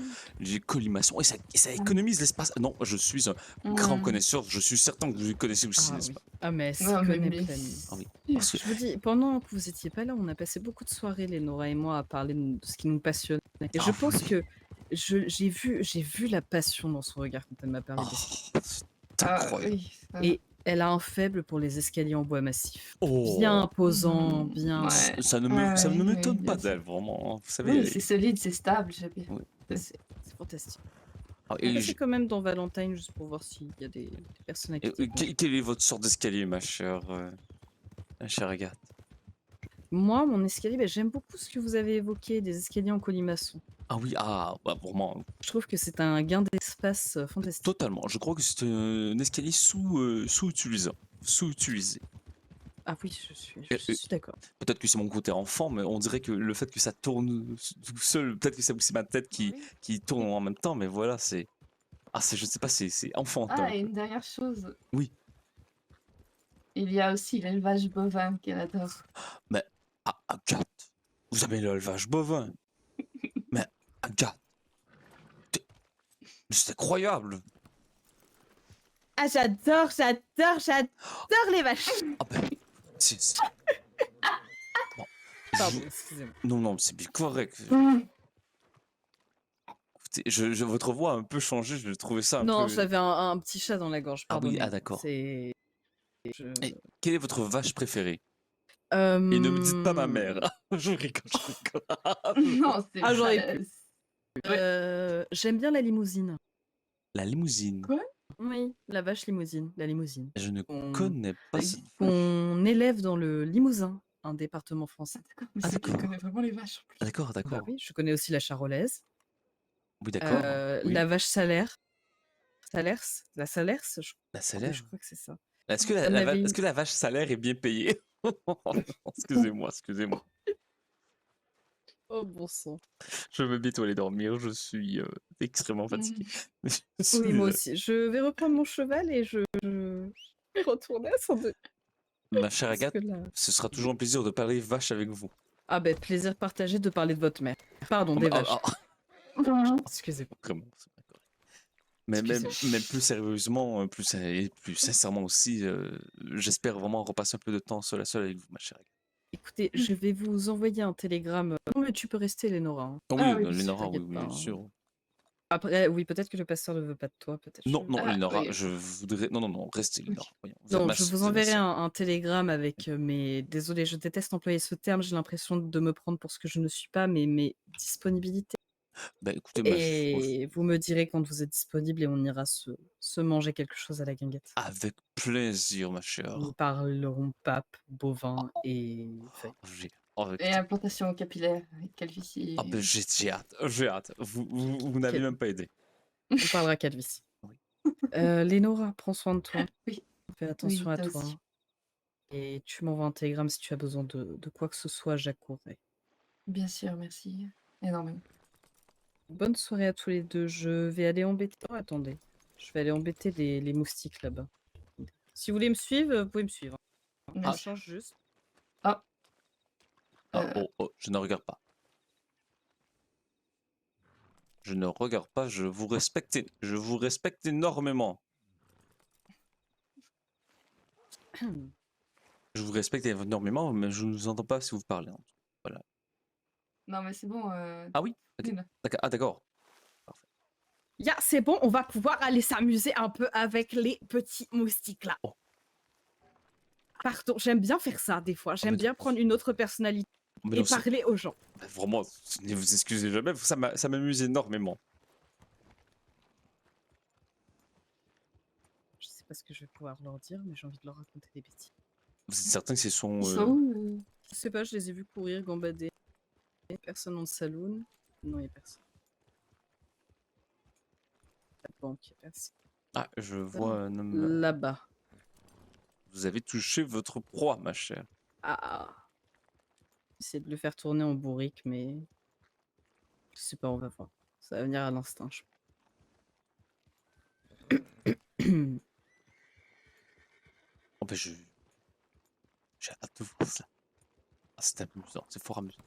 colimaçon, et ça économise l'espace. Non, je suis un grand Mmh. connaisseur, je suis certain que vous le connaissez aussi, Ah n'est-ce oui. pas? Ah mais elle s'y Non, connaît mais pleinement. Ah oui, sûr. parce que, Je vous dis, pendant que vous étiez pas là, on a passé beaucoup de soirées, Lénora et moi, à parler de ce qui nous passionnait. Et je Ah pense oui. que j'ai vu la passion dans son regard quand elle m'a parlé Oh, d'escalier. c'est Ah incroyable. oui, ça. Et elle a un faible pour les escaliers en bois massif. Oh, Bien imposant, Mmh, bien... ouais. ça ne Ouais, m'étonne oui, pas bien sûr. d'elle, vraiment, hein. Vous savez, Oui, c'est solide, c'est stable, j'aime bien. oui. C'est fantastique. Ah, On va et passer quand même dans Valentine juste pour voir s'il y a des personnes à qui t'es branché. quelle est votre sorte d'escalier, ma chère Agathe? Moi, mon escalier, bah, j'aime beaucoup ce que vous avez évoqué, des escaliers en colimaçon. Ah oui, bah, vraiment, Je trouve que c'est un gain d'espace fantastique. totalement. Je crois que c'est un escalier sous-utilisé. Ah oui, je suis d'accord. Peut-être que c'est mon côté enfant, mais on dirait que le fait que ça tourne tout seul, peut-être que c'est aussi ma tête Oui. qui tourne en même temps, mais voilà, je sais pas, c'est enfantin. Ah, et une dernière chose, Oui, il y a aussi l'élevage bovin qu'elle adore. mais Agathe, vous avez l'élevage bovin. Mais Agathe, t'es- c'est incroyable. Ah, j'adore les vaches. Ah ben, c'est- bon, Pardon, je- excusez-moi. non, c'est bien correct. Mmh. Écoutez, votre voix a un peu changé, je trouvais ça un Non, peu... j'avais un petit chat dans la gorge, Ah oui, pardonnez-moi. d'accord. C'est... Et quelle est votre vache préférée? Et ne me dites pas ma mère. Je rigole, je rigole. Non, c'est Ah, j'aurais pas- pu. J'aime bien la limousine. La limousine. Quoi? Oui, la vache limousine, la limousine. Je ne On- connais pas Oui. cette... Qu'on élève dans le Limousin, un département français. Ah, d'accord, mais Ah, c'est tu d'accord. connais vraiment les vaches en plus. Ah, d'accord, Bah d'accord. oui, je connais aussi la charolaise. Oui, d'accord. Oui. La vache salaire. Salers, la Salers, La oui, salaire. je crois que c'est ça. Est-ce que On avait est-ce que la vache salaire est bien payée? Excusez-moi. Oh bon sang. Je vais bientôt aller dormir, je suis extrêmement fatigué. Je suis Oui, moi désolé. aussi. Je vais reprendre mon cheval et je vais retourner à 102. Ma chère Parce Agathe, que là... ce sera toujours un plaisir de parler vache avec vous. Ah ben, plaisir partagé de parler de votre mère. Pardon, des vaches. Excusez-moi. Vraiment, c'est pas correct. Mais Excusez-moi. plus sérieusement, et plus sincèrement aussi, j'espère vraiment repasser un peu de temps seul à seul avec vous, ma chère Agathe. Écoutez, je vais vous envoyer un télégramme. Non, mais tu peux rester, Lénora. Hein. Oui, Ah oui, Lénora, oui, t'inquiète oui, pas, bien hein. sûr. Après, oui, peut-être que le pasteur ne veut pas de toi, peut-être. Non, je- Lénora, oui. je voudrais... Non, restez, Lénora. Voyons, vous êtes Non, ma je vous êtes ma enverrai sœur. un télégramme avec mes... Désolé, je déteste employer ce terme, j'ai l'impression de me prendre pour ce que je ne suis pas, mais mes disponibilités. Bah écoutez, moi, Et vous me direz quand vous êtes disponible et on ira se manger quelque chose à la guinguette. avec plaisir, ma chère. Nous parlerons pape, bovin et feuilles. Et implantation capillaire avec calvitie. Ah ben j'ai hâte. Vous n'avez Ok. même pas aidé. On parlera calvitie. Oui. Lénora, prends soin de toi. Oui. Fais attention à toi toi. aussi. Et tu m'envoies un télégramme si tu as besoin de quoi que ce soit, j'accourrai. Bien sûr, merci énormément. Bonne soirée à tous les deux. Je vais aller embêter... Oh, attendez. Je vais aller embêter les moustiques là-bas. Si vous voulez me suivre, vous pouvez me suivre. Bien Je sûr. change juste. Ah, je ne regarde pas. Je ne regarde pas, je vous respecte énormément. Je vous respecte énormément, mais je ne vous entends pas si vous parlez. Voilà. Non, mais c'est bon. Ah oui, ok. Lune. D'accord. C'est bon, on va pouvoir aller s'amuser un peu avec les petits moustiques là. Oh. Pardon, j'aime bien faire ça des fois. J'aime mais bien prendre une autre personnalité Mais et non, parler aux gens. vraiment, ne vous excusez jamais, ça m'amuse énormément. Je sais pas ce que je vais pouvoir leur dire, mais j'ai envie de leur raconter des bêtises. Vous êtes certain que c'est son... Ils sont où Je sais pas, je les ai vus courir, gambader. Personne dans le saloon. Non, il n'y a personne. La banque, il n'y a personne. Ah, je vois un homme... Là-bas. Vous avez touché votre proie, ma chère. Ah. J'essaie de le faire tourner en bourrique, mais Je sais pas, on va voir. Ça va venir à l'instinct. Oh, ben j'ai hâte de voir ça. Ah, c'est amusant, c'est fort amusant.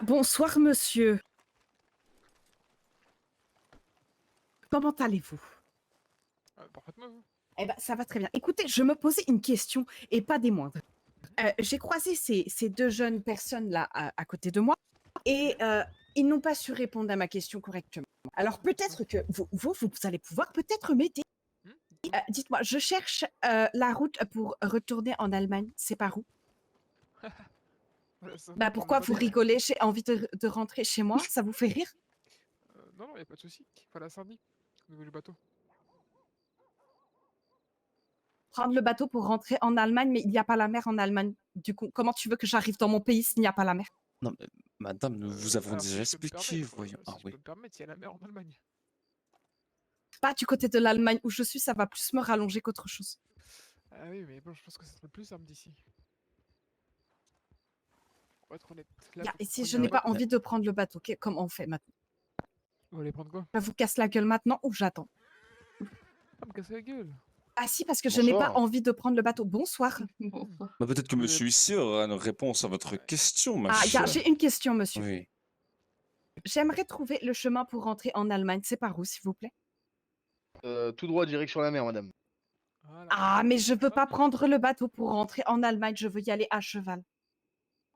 Bonsoir, monsieur. Comment allez-vous? Parfaitement, vous. Eh ben, ça va très bien. Écoutez, je me posais une question, et pas des moindres. J'ai croisé ces deux jeunes personnes-là à côté de moi, et ils n'ont pas su répondre à ma question correctement. Alors peut-être que vous allez pouvoir peut-être m'aider. Dites-moi, je cherche la route pour retourner en Allemagne. C'est par où? Voilà, ça, Bah pour le pourquoi vous bateau. rigolez? J'ai envie de rentrer chez moi. Ça vous fait rire? Non, non, y a pas de souci. Voilà, Saint-Denis, au niveau du bateau. Prendre le bateau pour rentrer en Allemagne, mais il n'y a pas la mer en Allemagne. Du coup, comment tu veux que j'arrive dans mon pays s'il n'y a pas la mer? Non, mais madame, nous vous avons Alors, déjà si je peux me expliqué, permettre, voyons. Ah si je oui. peux me permettre, il y a la mer en Allemagne. Pas du côté de l'Allemagne où je suis, ça va plus me rallonger qu'autre chose. Ah oui, mais bon, je pense que ça serait plus simple d'ici. Pour être honnête. Là, Et vous si je preniez un n'ai pas bateau. envie de prendre le bateau, comment on fait maintenant? Vous allez prendre quoi? Je vous casse la gueule maintenant ou j'attends? Ah, me casser la gueule. Ah si, parce que je n'ai pas Bonsoir. envie de prendre le bateau. Bonsoir. Bonsoir. Bah, peut-être que Vous monsieur ici aura une réponse à votre question, ma Ah, chère. j'ai une question, monsieur. Oui. J'aimerais trouver le chemin pour rentrer en Allemagne. C'est par où, s'il vous plaît? Tout droit, direction la mer, madame. Voilà. Ah, mais je veux pas Cheval. prendre le bateau pour rentrer en Allemagne. Je veux y aller à cheval.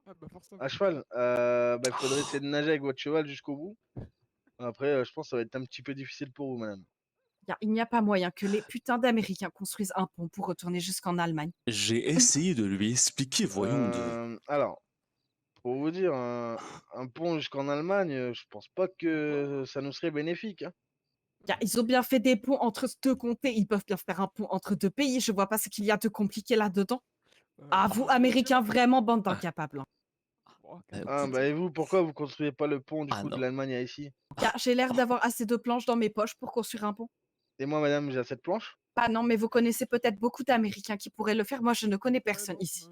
Ah, bah forcément. À cheval, il faudrait essayer de nager avec votre cheval jusqu'au bout. Après, je pense que ça va être un petit peu difficile pour vous, madame. Il n'y a pas moyen que les putains d'Américains construisent un pont pour retourner jusqu'en Allemagne. J'ai essayé de lui expliquer, voyons de. Alors, pour vous dire, un pont jusqu'en Allemagne, je pense pas que ça nous serait bénéfique, hein. Ils ont bien fait des ponts entre deux comtés. Ils peuvent bien faire un pont entre deux pays. Je vois pas ce qu'il y a de compliqué là-dedans. Ah, vous, Américains, vraiment bande d'incapables. Bon, Ah, Ah, bah, et vous, pourquoi vous construisez pas le pont, du Ah coup, de non. l'Allemagne à ici? J'ai l'air d'avoir assez de planches dans mes poches pour construire un pont. Et moi, madame, j'ai cette planche? Ah non, mais vous connaissez peut-être beaucoup d'Américains qui pourraient le faire. Moi, je ne connais personne ici.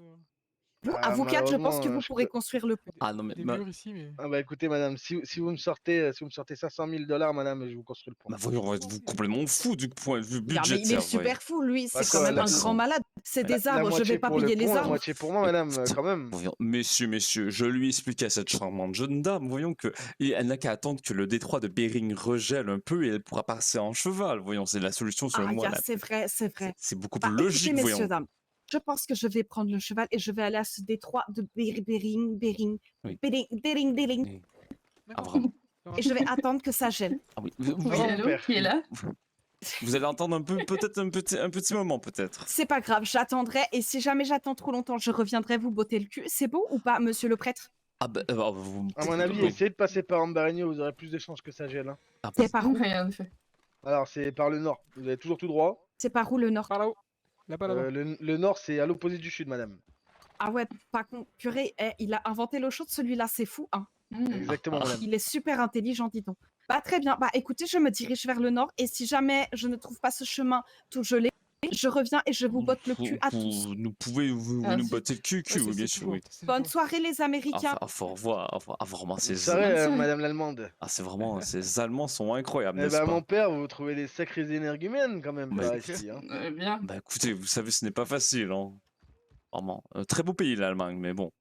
Vous, à Ah, vous quatre, je pense que malheureusement, vous je pourrez peux... construire le pont. Ah non, mais des ma- murs ici, mais. Ah, bah, écoutez, madame, si vous me sortez 500 000 $, madame, je vous construis le pont. bah voyons, êtes-vous complètement fou du point de vue Mais il est budgétaire, voyons. super fou, lui. Bah C'est quand quoi, même la- un grand malade. C'est des La arbres. Je moitié vais pas pour le payer les pont, la arbres. moitié pour moi, madame, Écoute, quand même. voyons, messieurs, je lui expliquais à cette charmante jeune dame, voyons que elle n'a qu'à attendre que le détroit de Bering regèle un peu et elle pourra passer en cheval. Voyons, c'est la solution selon moi. Là. C'est vrai, c'est vrai. C'est beaucoup Bah, plus écoutez, logique, messieurs, voyons. dames, je pense que je vais prendre le cheval et je vais aller à ce détroit de Bering. Oui. Bering. Oui. Ah D'accord. vraiment. Et je vais attendre que ça gèle. Ah oui. Oui, Ah, mon allô, père. qui est là? Vous allez entendre un peu, peut-être un petit moment, peut-être. C'est pas grave, j'attendrai. Et si jamais j'attends trop longtemps, je reviendrai vous botter le cul. C'est beau ou pas, monsieur le prêtre? Ah bah, vous. À mon avis, oui. essayez de passer par Ambarigno, vous aurez plus de chances que ça gèle, hein. Ah, C'est par où? Oui, en effet. Alors, c'est par le nord. Vous allez toujours tout droit. C'est par où le nord? Par là-haut. Là-bas. Le nord, c'est à l'opposé du sud, madame. Ah ouais, pas con. Purée, il a inventé l'eau chaude, celui-là, c'est fou, hein. Exactement, madame. Il est super intelligent, dis donc. Bah très bien, bah écoutez, je me dirige vers le nord et si jamais je ne trouve pas ce chemin tout gelé, je reviens et je vous botte le cul à tous. Nous pouvez vous Ah, nous si. botter le cul, oui, bien sûr, oui. Bonne soirée les Américains. Enfin, au revoir. Ah, vraiment, Vous ces savez, Bonne soirée. madame l'allemande. Ah, c'est vraiment, ces Allemands sont incroyables, Eh n'est-ce ben, pas? mon père, vous trouvez des sacrés énergumènes, quand même, Bah, par écoute. ici, hein. Bien. Bah écoutez, vous savez, ce n'est pas facile, hein. Vraiment. Très beau pays, l'Allemagne, mais bon.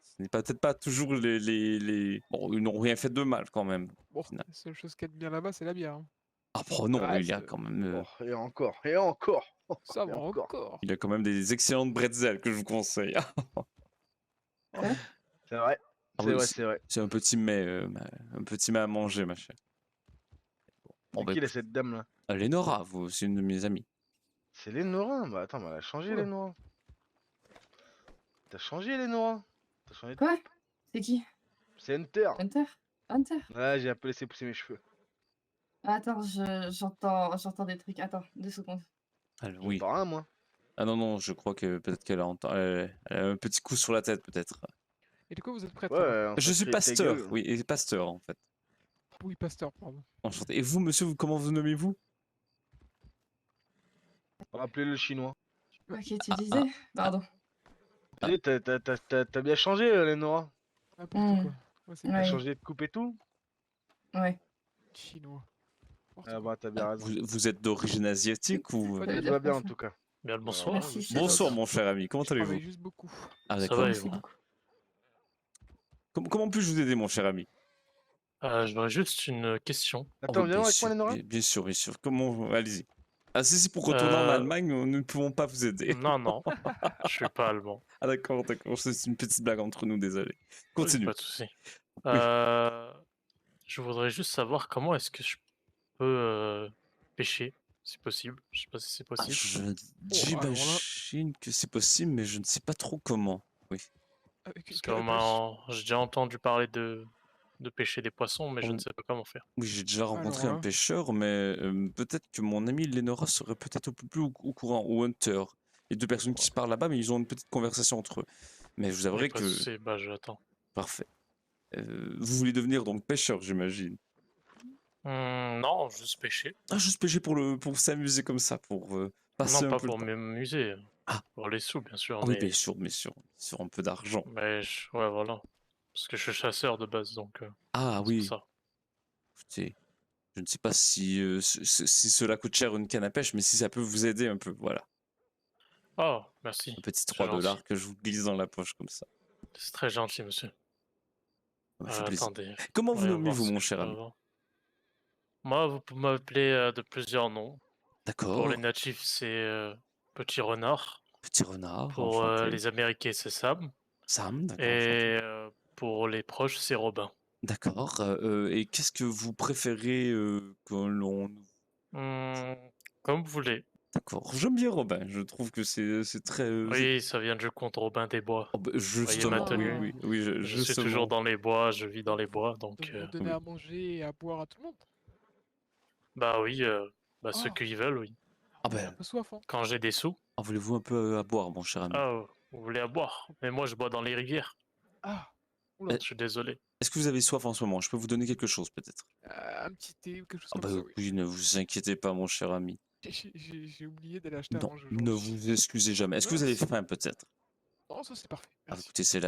Ce n'est peut-être pas toujours les... Bon, ils n'ont rien fait de mal, quand même. Bon, final. la seule chose qu'il y a de bien là-bas, c'est la bière. Hein. Ah, non, Ah, il y a c'est- quand même... Oh, et encore, et encore. Ça Et va encore. encore. Il y a quand même des excellentes bretzels que je vous conseille. C'est vrai. Ah C'est oui, vrai, c'est vrai. c'est un petit mets à manger, ma chère. Bon, C'est bah, qui, là, cette dame-là? Lénora, vous, c'est une de mes amies. C'est Lénora. Bah, attends, mais elle a changé, Oula. Lénora. T'as changé, Lénora. T'as changé de Quoi? type. C'est qui? C'est Hunter. Hunter? Hunter? Ouais, j'ai un peu laissé pousser mes cheveux. Attends, j'entends des trucs. Attends, 2 secondes. Alors, oui. Pas rien, moi. Ah non, je crois que peut-être qu'elle elle a un petit coup sur la tête, peut-être. Et du coup, vous êtes prêtre? Ouais, alors on Je s'est suis crié ta pasteur, gueule. oui, et pasteur, en fait. Oui, pasteur, pardon. Enchanté. Et vous, monsieur, comment vous nommez-vous? Rappelez le chinois. Ok, tu disais? Pardon. Tu sais, t'as bien changé, Lénora. N'importe Mmh. quoi. Ouais, c'est T'as Ouais, changé de coupe et tout? ouais. chinois. N'importe Ah quoi. bah, t'as bien raison. Vous êtes d'origine asiatique ou... Pas Ça veut du Tout tout. va dire bien quoi en ça? tout cas. Bien le Bah, bonsoir. vraiment, Merci, ça c'est va Bonsoir bien. mon cher ami, comment Je allez-vous? travaille juste beaucoup. Ah Ça d'accord. va et Merci vous? beaucoup. Comment puis-je vous aider mon cher ami? J'aurais juste une question. Oh, Attends, bah, viens bien avec moi, sûr, Lenora. bien sûr, bien sûr. Comment... Allez-y. Ah si c'est pour retourner en Euh, Allemagne, nous ne pouvons pas vous aider. non, non, je suis pas allemand. Ah d'accord, d'accord, c'est une petite blague entre nous, désolé. Oui, Continue. pas de souci. Oui. Je voudrais juste savoir comment est-ce que je peux pêcher, si possible. Je sais pas si c'est Ah, possible. Alors là, j'imagine que c'est possible, mais je ne sais pas trop comment. Oui. avec Parce une que canne à pêche. j'ai déjà entendu parler de pêcher des poissons, mais je ne Oh, sais pas comment faire. oui, j'ai déjà rencontré Alors un là, pêcheur, mais peut-être que mon ami Lenora serait peut-être un peu plus au courant, ou Hunter. Les deux personnes qui se parlent là-bas, mais ils ont une petite conversation entre eux. Mais je vous Oui, avouerai pas de que... souci, bah j'attends. Parfait. Vous voulez devenir donc pêcheur, j'imagine. Non, juste pêcher. Ah, juste pêcher pour s'amuser comme ça, pour passer Non, un pas peu le pour temps. m'amuser. Ah, Pour les sous, bien sûr, ah oui, bien sûr, bien sûr. Sur un peu d'argent. ouais, voilà. Parce que je suis chasseur de base, donc Ah c'est pour oui, ça. écoutez, je ne sais pas si, si cela coûte cher une canne à pêche, mais si ça peut vous aider un peu, voilà. Oh, merci. Un petit C'est 3 gentil. dollars que je vous glisse dans la poche comme ça. C'est très gentil, monsieur. Ça me fait plaisir. Attendez, Comment vous voyons nommez-vous, voir ce mon que je cher peux ami? avoir. Moi, vous pouvez m'appeler de plusieurs noms. Pour les D'accord. natifs, c'est Petit Renard. Petit renard, Pour enchanté. les Américains, c'est Sam. Sam, d'accord, enchanté. Et pour les proches, c'est Robin. D'accord. Et qu'est-ce que vous préférez que l'on... Hmm, comme vous voulez. D'accord. J'aime bien Robin. Je trouve que c'est très... Oui, ça vient du conte Robin des Bois. Oh, bah, Vous voyez ma justement, oui, tenue. oui, oui, Je suis toujours justement. dans les bois, je vis dans les bois, donc donc vous donnez Oui. à manger et à boire à tout le monde. bah oui, ceux Ah, qui veulent, oui. Ah j'ai un ben, peu soif, hein. Quand j'ai des sous, voulez-vous un peu à boire, mon cher ami? ah, vous voulez à boire. Mais moi, je bois dans les rivières. Ah, oula, Je suis désolé. Est-ce que vous avez soif en ce moment? Je peux vous donner quelque chose, peut-être? un petit thé ou quelque chose Ah comme bah ça, oui. oui, ne vous inquiétez pas, mon cher ami. J'ai oublié d'aller acheter à Non, manger ne aujourd'hui. vous excusez jamais. Est-ce que vous avez Mince. faim, peut-être? Non, ça c'est parfait. Ah, Merci. écoutez, c'est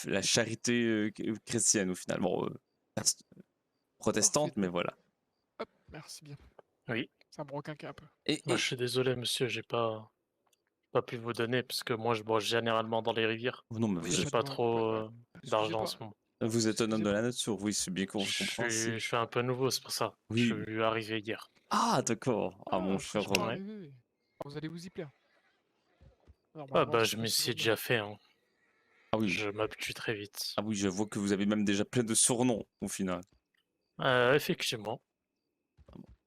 la charité chrétienne, au final. Bon, protestante, Parfait. mais voilà. Hop, merci bien. Oui. Ça me requinque un peu. Et, Moi, je suis désolé, monsieur, j'ai pas pu vous donner, parce que moi, je bois généralement dans les rivières. oh non, mais Oui, vous J'ai êtes, pas pas de trop excusez d'argent en pas. ce moment. vous êtes un homme de la Excusez-moi. nature, oui, c'est bien compréhensible. Je suis un peu nouveau, c'est pour ça. Je Oui. suis arrivé hier. Ah, d'accord. Ah, mon Ah, cher fraîchement Robin. Ouais. arrivé. Ah, vous allez vous y plaire. Ah Normalement, bah, ça je se m'y passe suis toujours bien. déjà fait, hein. Ah oui. Je m'habitue très vite. Ah oui, je vois que vous avez même déjà plein de surnoms, au final. Effectivement.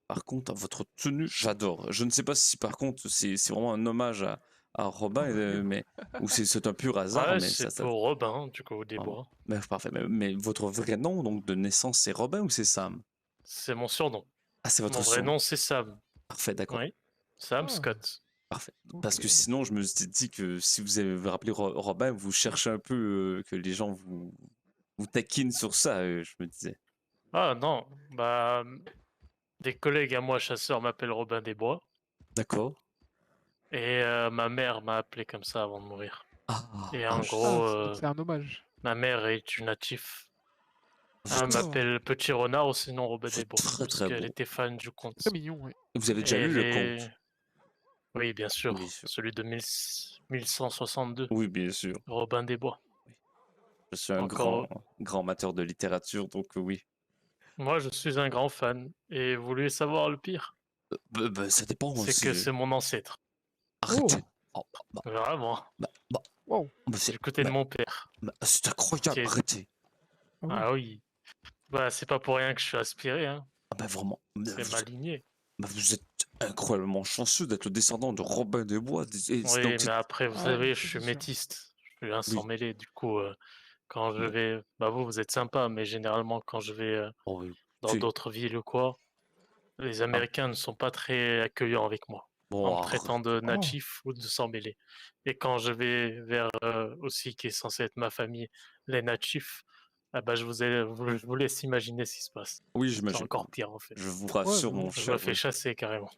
Par contre, votre tenue, j'adore. Je ne sais pas si par contre c'est vraiment un hommage à Robin, mais ou c'est un pur hasard, Ouais, mais c'est ça. pour Robin, du coup, des Ah, bois. parfait. Mais votre vrai nom, donc de naissance, c'est Robin ou c'est Sam? C'est mon surnom. Ah, c'est votre Mon vrai surnom. nom, c'est Sam. Parfait, d'accord. Oui. Sam Ah, Scott. Parfait. Parce que ok. sinon, je me suis dit que si vous avez rappelé Robin, vous cherchez un peu que les gens vous taquinent sur ça, je me disais. Ah non, bah, des collègues à moi chasseurs m'appellent Robin des Bois. D'accord. Et ma mère m'a appelé comme ça avant de mourir. Ah, Et ah, en je- gros, Donc c'est un hommage. ma mère est une natif. Elle vous, D'accord. m'appelle Petit Renard ou sinon Robin vous des êtes Bois. très Parce très qu'elle beau. était fan du conte. Très mignon, oui. Vous avez déjà Et lu le conte? Oui, bien sûr. Bien sûr. Celui de 1162. Oui, bien sûr. Robin des Bois. Je suis un Encore. grand amateur de littérature, donc oui. Moi, je suis un grand fan. Et vous voulez savoir le pire? Ça dépend C'est aussi. que c'est mon ancêtre. Arrêtez. Oh, Vraiment. Wow. c'est Du côté de mon père. c'est incroyable, Qui est- arrêtez. Ah oui. Ah oui. Bah, c'est pas pour rien que je suis aspiré, hein. Ah bah vraiment. C'est ma lignée. Vous êtes incroyablement chanceux d'être le descendant de Robin des Bois. Oui, mais après, vous Ah, savez, ça, je suis c'est sûr. métiste. Je suis un sang Oui. mêlé. Du coup, quand je Bon. vais. Bah, vous êtes sympa, mais généralement, quand je vais Oh, oui. dans Si. d'autres villes ou quoi, les Américains ne sont pas très accueillants avec moi, en Bon, me traitant de Oh. natif ou de sang mêlé. Et quand je vais vers aussi, qui est censé être ma famille, les natifs, ah bah, je vous laisse imaginer ce qui se passe. oui, C'est j'imagine. encore pire, en fait. Je vous Ouais, rassure, bah mon oui. Je cher. me fais chasser carrément.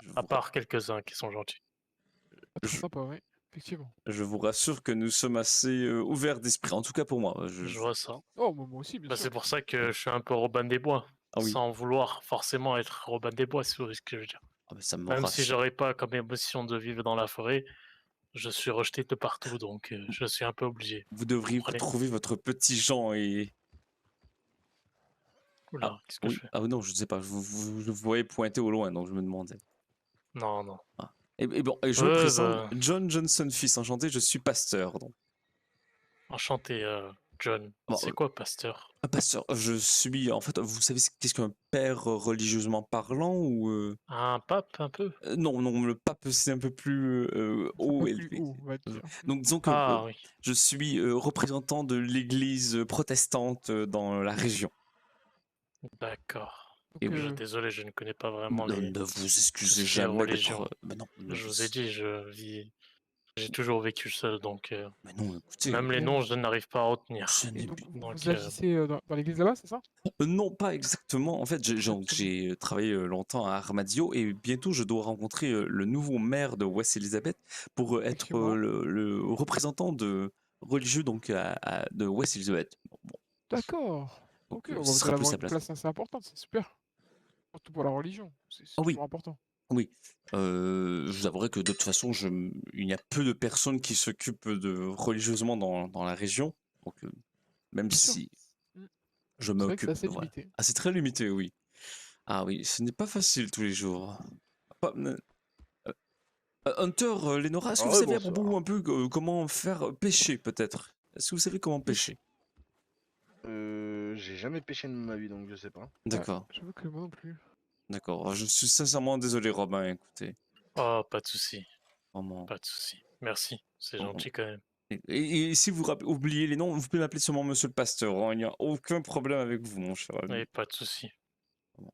je À vous part quelques-uns qui sont gentils. Très je- sympa, oui. Effectivement. Je vous rassure que nous sommes assez ouverts d'esprit, en tout cas pour moi. Je vois ça. Oh, moi aussi, bien Bah, sûr. c'est pour ça que je suis un peu Robin des Bois, Ah oui, sans vouloir forcément être Robin des Bois, si vous voyez ce que je veux dire. ah bah, ça me Même si rassure. j'aurais pas comme émotion de vivre dans la forêt, je suis rejeté de partout, donc je suis un peu obligé. Vous devriez Comprenez? trouver votre petit Jean et... Ah, Oula, qu'est-ce que je oui, fais? ah non, je ne sais pas, je vous voyais pointer au loin, donc je me demandais. Non, non. Ah. Et bon, et je me Ouais, présente, bah, John Johnson, fils, enchanté, je suis pasteur. Donc. enchanté, John. Bon, C'est quoi, pasteur? un pasteur, je suis, en fait, vous savez qu'est-ce qu'un père religieusement parlant ou... Un pape, un peu? Non, non, le pape, c'est un peu plus C'est un haut peu plus élevé. haut, on va dire. Donc disons que Ah oui, je suis représentant de l'église protestante dans la région. d'accord. Et Donc, oui, Désolé, je ne connais pas vraiment ne vous tout excusez ce qui est jamais d'être... religion. mais non, ne Je vous... vous ai dit, j'ai toujours vécu seul, donc Mais non, écoutez, même les Et noms, je n'arrive pas à retenir. ce et n'est donc, Donc, vous agissez dans l'église là-bas, c'est ça? Non, pas exactement. En fait, Exactement. j'ai travaillé longtemps à Armadillo et bientôt je dois rencontrer le nouveau maire de West Elizabeth pour être Effectivement. le représentant de religieux donc de West Elizabeth. Bon, D'accord. donc Ok, on ce va vous sera allez plus avoir sa une place. place assez importante, c'est super. Surtout pour la religion, c'est Ah oui, toujours important. oui. Je vous avouerai que de toute façon, il y a peu de personnes qui s'occupent de religieusement dans la région. Donc même Bien sûr. si Mm. je C'est vrai que c'est m'occupe, assez voilà. limité. Ah, c'est très limité, oui. Ah oui, ce n'est pas facile tous les jours. Pas- Hunter, Lenora, est-ce que Ah vous ouais, savez à propos bonsoir. un peu comment faire pêcher peut-être? Est-ce que vous savez comment pêcher? J'ai jamais pêché de ma vie, donc je sais pas. D'accord, J'avoue que moi non plus. d'accord. Je suis sincèrement désolé, Robin, écoutez. Oh, pas de souci, Vraiment. pas de souci. Merci, c'est Vraiment. gentil quand même. Et si vous oubliez les noms, vous pouvez m'appeler seulement Monsieur le Pasteur, hein. Il n'y a aucun problème avec vous, mon cher ami. Et pas de souci. Vraiment.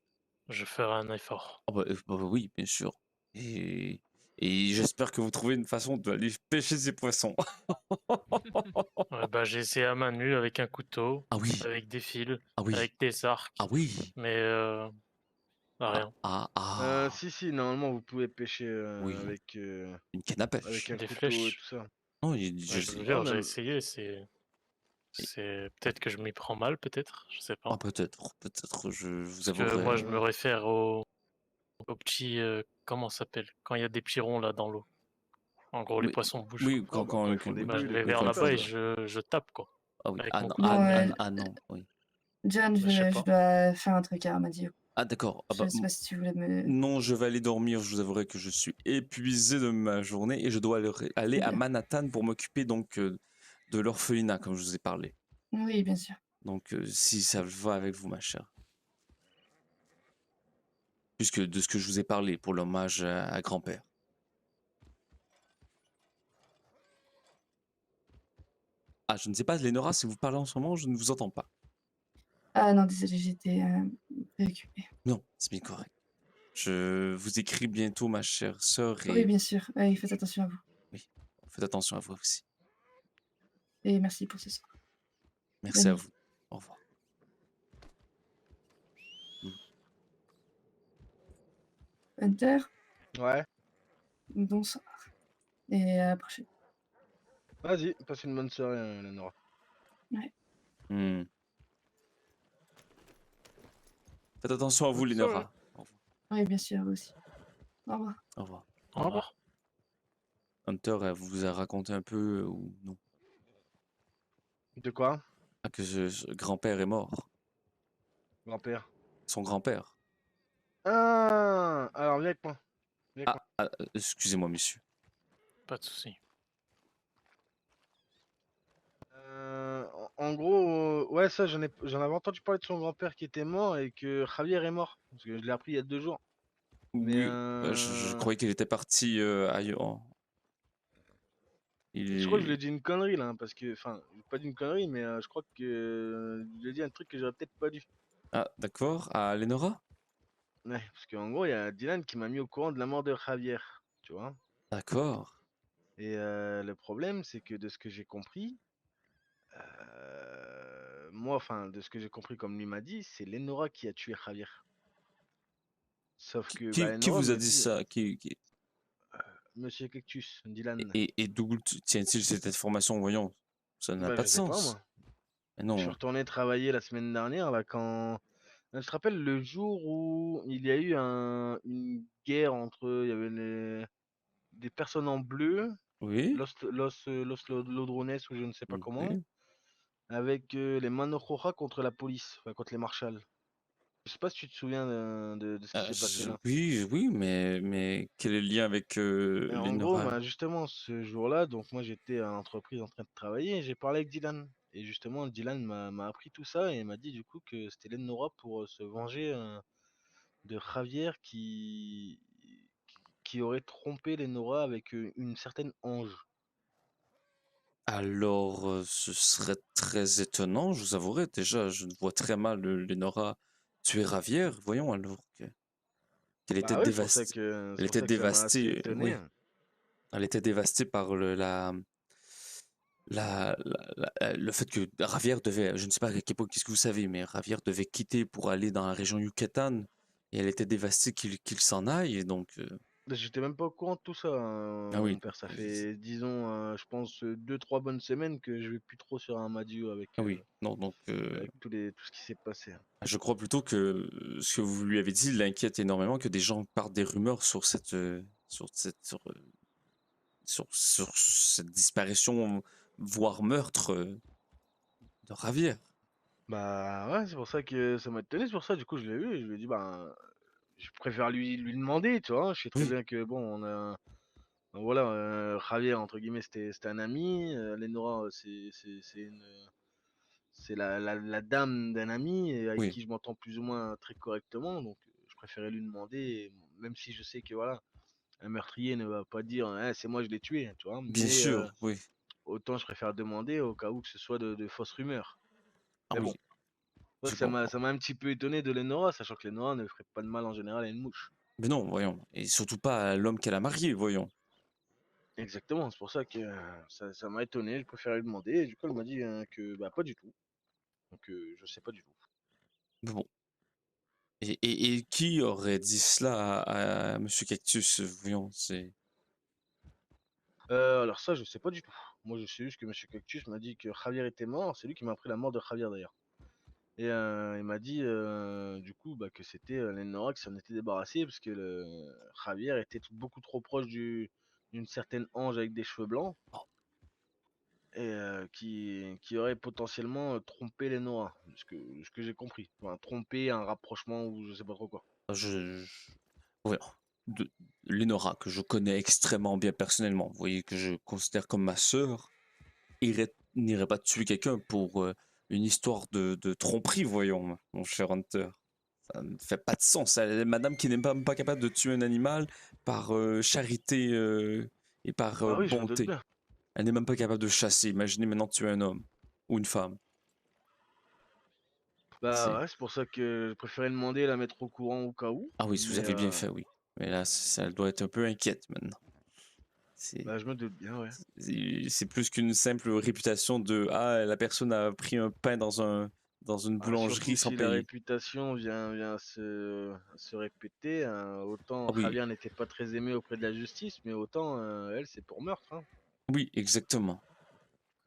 Je ferai un effort. Ah bah oui, bien sûr. Et, et j'espère que vous trouvez une façon d'aller pêcher ces poissons. Ouais, bah, j'ai essayé à main nue avec un couteau, Ah oui, avec des fils, ah oui, avec des arcs, ah oui. mais Ah, rien. Si, normalement, vous pouvez pêcher oui, une canne à avec pêche. un Des couteau et flèches. tout ça. Non, Ouais, je vous Ouais, jure, j'ai même. essayé, c'est peut-être que je m'y prends mal, peut-être, je sais pas. Ah, peut-être, je vous Parce que moi, avouerai. je me réfère aux petits, comment ça s'appelle? Quand il y a des petits ronds là dans l'eau. En gros, les Oui, poissons bougent, quoi. oui, Oh, bah, quand ils font des Bah, je bulles et vais quand ils vers font quand ils peur, font là-bas et des... quoi. je tape, quoi, Ah oui, avec ah mon non, couteau. Bon, non, oui. John, Bah, je sais je pas. dois faire un truc à Armadillo. Ah d'accord, ah Je bah, sais pas si tu voulais me... non, je vais aller dormir, je vous avouerai que je suis épuisé de ma journée et je dois aller Très à bien. Manhattan pour m'occuper donc de l'orphelinat, comme je vous ai parlé. Oui, bien sûr. Donc si ça va avec vous, ma chère. Puisque de ce que je vous ai parlé pour l'hommage à grand-père. Ah, je ne sais pas, Lénora, si vous parlez en ce moment, je ne vous entends pas. Ah non, désolé, j'étais préoccupée. Non, c'est bien correct. Je vous écris bientôt, ma chère sœur, Oui, et bien sûr. Faites attention à vous. oui, faites attention à vous aussi. Et merci pour ce soir. Merci Bonne à nuit. vous. Au revoir. Mm. Hunter, Ouais, bonsoir. Et à la prochaine. vas-y, passe une bonne soirée, Lenora. Ouais. Hmm. Faites attention à vous, Bonne soirée. Lénora. Au revoir. Oui, bien sûr, vous aussi. Au revoir. Au revoir. Au Au revoir. revoir. Hunter, elle vous a raconté un peu ou non? De quoi? Ah, que ce grand-père est mort. Grand-père. Son grand-père. Ah, alors viens avec moi. Viens avec moi. Excusez-moi, monsieur. Pas de souci. En gros, ouais, ça, j'en avais entendu parler de son grand-père qui était mort et que Javier est mort. Parce que je l'ai appris il y a 2 jours. Mais Oui, je croyais qu'il était parti ailleurs. je crois que je lui ai Il... dit une connerie là, hein, parce que, enfin, pas dit une connerie, mais je crois que je lui ai dit un truc que j'aurais peut-être pas dû. Ah, d'accord. À Lénora? Ouais, parce qu'en gros, il y a Dylan qui m'a mis au courant de la mort de Javier, tu vois. D'accord. Et le problème, c'est que de ce que j'ai compris, moi, enfin, de ce que j'ai compris comme lui m'a dit, c'est Lenora qui a tué Javier. Sauf que, bah, Qui Lenora vous a me dit dit, ça? Monsieur Cactus, Dylan. Et d'où tient-il cette information? Voyons, ça n'a Bah, pas je de sais pas, sens. moi. Mais Je suis non, retourné travailler la semaine dernière, là, quand. Je te rappelle le jour où il y a eu une guerre entre. Il y avait des personnes en bleu, oui, Los Lodrones ou je ne sais pas comment, oui. avec les Manojoja contre la police, enfin, contre les marshals. Je sais pas si tu te souviens de ce qui s'est passé là. Oui, oui, mais quel est le lien avec Et en gros, Lenora? bah, justement, ce jour-là, donc moi j'étais à l'entreprise en train de travailler et j'ai parlé avec Dylan. Et justement, Dylan m'a appris tout ça et m'a dit du coup que c'était Lenora pour se venger de Javier qui aurait trompé Lenora avec une certaine ange. Alors, ce serait très étonnant, je vous avouerai. Déjà, je ne vois très mal Lenora tuer Ravière. Voyons alors qu'elle était Bah ouais, dévastée. c'est Elle pour était ça que ça m'a assez dévastée, étonné, oui. hein. Elle était dévastée par le fait que Ravière devait, je ne sais pas à quel point, qu'est-ce que vous savez, mais Ravière devait quitter pour aller dans la région Yucatan. Et elle était dévastée qu'il s'en aille. Et donc, J'étais même pas au courant de tout ça, ah mon oui, père. Ça fait, disons, je pense, 2, 3 bonnes semaines que je vais plus trop sur un Madio ah oui, non, donc. avec tout ce qui s'est passé, hein. Je crois plutôt que ce que vous lui avez dit l'inquiète énormément, que des gens partent des rumeurs sur sur cette disparition, voire meurtre de Javier. Bah ouais, c'est pour ça que ça m'a étonné, c'est pour ça, du coup, je l'ai eu et je lui ai dit, ben, je préfère lui demander, tu vois. Je sais très Oui, bien que, bon, ben voilà, Javier, entre guillemets, c'était un ami. Lenora, c'est la dame d'un ami et avec oui, qui je m'entends plus ou moins très correctement. Donc, je préférais lui demander, et même si je sais que, voilà, un meurtrier ne va pas dire, eh, c'est moi, je l'ai tué, tu vois. bien Mais sûr, oui. autant je préfère demander au cas où que ce soit de fausses rumeurs. Ah Mais oui, bon, c'est vrai je que comprends. ça m'a un petit peu étonné de Lenora, sachant que Lenora ne ferait pas de mal en général à une mouche. Mais non, voyons. Et surtout pas à l'homme qu'elle a marié, voyons. Exactement, c'est pour ça que ça m'a étonné, je préférais lui demander, et du coup elle m'a dit que bah pas du tout. Donc je sais pas du tout. Mais bon. Et qui aurait dit cela à Monsieur Cactus? Voyons, c'est. Alors ça je sais pas du tout. Moi je sais juste que Monsieur Cactus m'a dit que Javier était mort, c'est lui qui m'a appris la mort de Javier d'ailleurs. Et il m'a dit du coup bah, que c'était Lenora qui s'en était débarrassé parce que Javier était beaucoup trop proche d'une certaine ange avec des cheveux blancs et qui aurait potentiellement trompé Lenora, ce que j'ai compris. Enfin, trompé, un rapprochement ou je sais pas trop quoi. Voyons. De Lenora, que je connais extrêmement bien personnellement, vous voyez, que je considère comme ma sœur, n'irait pas tuer quelqu'un pour une histoire de tromperie, voyons, mon cher Hunter. Ça ne fait pas de sens. Madame qui n'est même pas capable de tuer un animal par charité et par Bah oui, je me doute bonté. bien. Elle n'est même pas capable de chasser. Imaginez maintenant tuer un homme ou une femme. Bah C'est... ouais, c'est pour ça que je préférais demander la mettre au courant au cas où. Ah oui, vous Mais avez bien fait, oui. Mais là, ça doit être un peu inquiète maintenant. C'est... bah je me doute bien, ouais. C'est plus qu'une simple réputation de ah, la personne a pris un pain dans une Ah, surtout boulangerie sans si la payer. réputation vient se répéter, hein, autant Ah oui, Javier n'était pas très aimé auprès de la justice, mais autant elle c'est pour meurtre, hein. oui, exactement.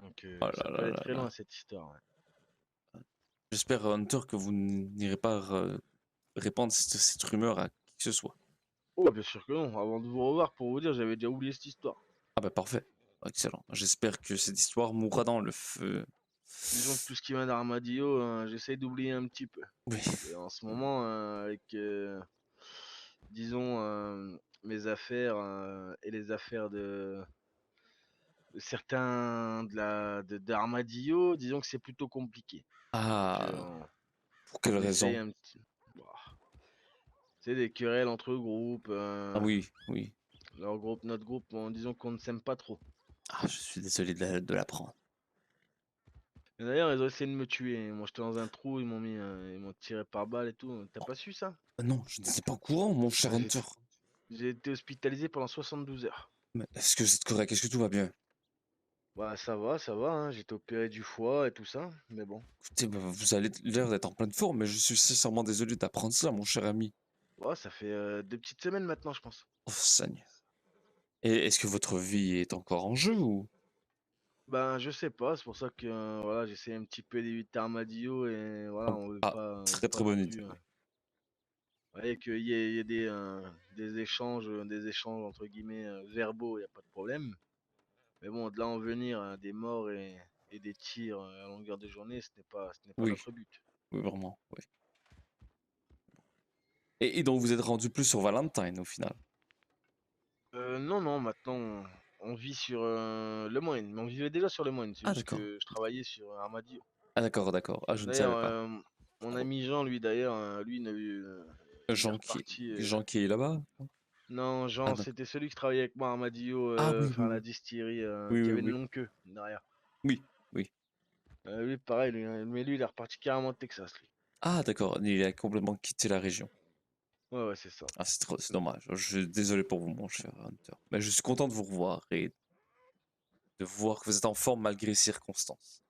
Donc Oh ça là peut là aller là très loin là. cette histoire, ouais. J'espère, Hunter, que vous n'irez pas répandre cette rumeur à qui que ce soit. Oh bien sûr que non, avant de vous revoir pour vous dire j'avais déjà oublié cette histoire. Ah bah parfait. Excellent. J'espère que cette histoire mourra dans le feu. Disons que tout ce qui vient d'Armadillo, j'essaye d'oublier un petit peu. Oui. Et en ce moment, avec disons mes affaires et les affaires de certains d'Armadillo, disons que c'est plutôt compliqué. Donc, Ah, pour quelle on essaye raison? un petit. Bah, tu sais, des querelles entre groupes. Ah oui, oui. Leur groupe, notre groupe, disons qu'on ne s'aime pas trop. Ah, je suis désolé de l'apprendre. Et d'ailleurs, ils ont essayé de me tuer. Moi, j'étais dans un trou, ils m'ont tiré par balle et tout. T'as Oh, pas su ça? non, je n'étais pas au courant, mon cher Bah, Hunter. j'ai été hospitalisé pendant 72 heures. Mais est-ce que c'est correct? Est-ce que tout va bien? Bah, ça va, hein. J'ai été opéré du foie et tout ça. Mais bon. Écoutez, bah, vous avez l'air d'être en pleine forme, mais je suis sincèrement désolé d'apprendre ça, mon cher ami. Ouais, ça fait 2 petites semaines maintenant, je pense. Oh, Seigneur. Et est-ce que votre vie est encore en jeu ou? Ben, je sais pas, c'est pour ça que voilà, j'essaie un petit peu d'éviter Armadillo et voilà, on veut très pas très non bonne plus, idée. Ouais. ouais, qu'il y ait des échanges entre guillemets verbaux, il y a pas de problème. Mais bon, de là en venir à des morts et des tirs à longueur de journée, ce n'est pas Oui, notre but. oui, vraiment, oui. Et donc vous êtes rendu plus sur Valentine au final? Non, non, maintenant on vit sur Le Moine, mais on vivait déjà sur Le Moine, c'est Ah juste d'accord. que je travaillais sur Armadillo. Ah d'accord, d'accord. Ah je ne savais D'ailleurs, pas. mon ami Jean, lui d'ailleurs, lui, il est reparti. Jean qui est là-bas? Non, Ah Jean, d'accord. c'était celui qui travaillait avec moi à Armadillo, Ah oui, oui, enfin la oui. distillerie, Oui, qui oui, avait une oui. longue queue derrière. Oui, oui. Lui, pareil, mais lui, il est reparti carrément de Texas, lui. Ah d'accord, il a complètement quitté la région. Ouais, ouais, c'est ça. Ah c'est dommage. Je suis désolé pour vous, mon cher Hunter. Mais je suis content de vous revoir et de voir que vous êtes en forme malgré les circonstances.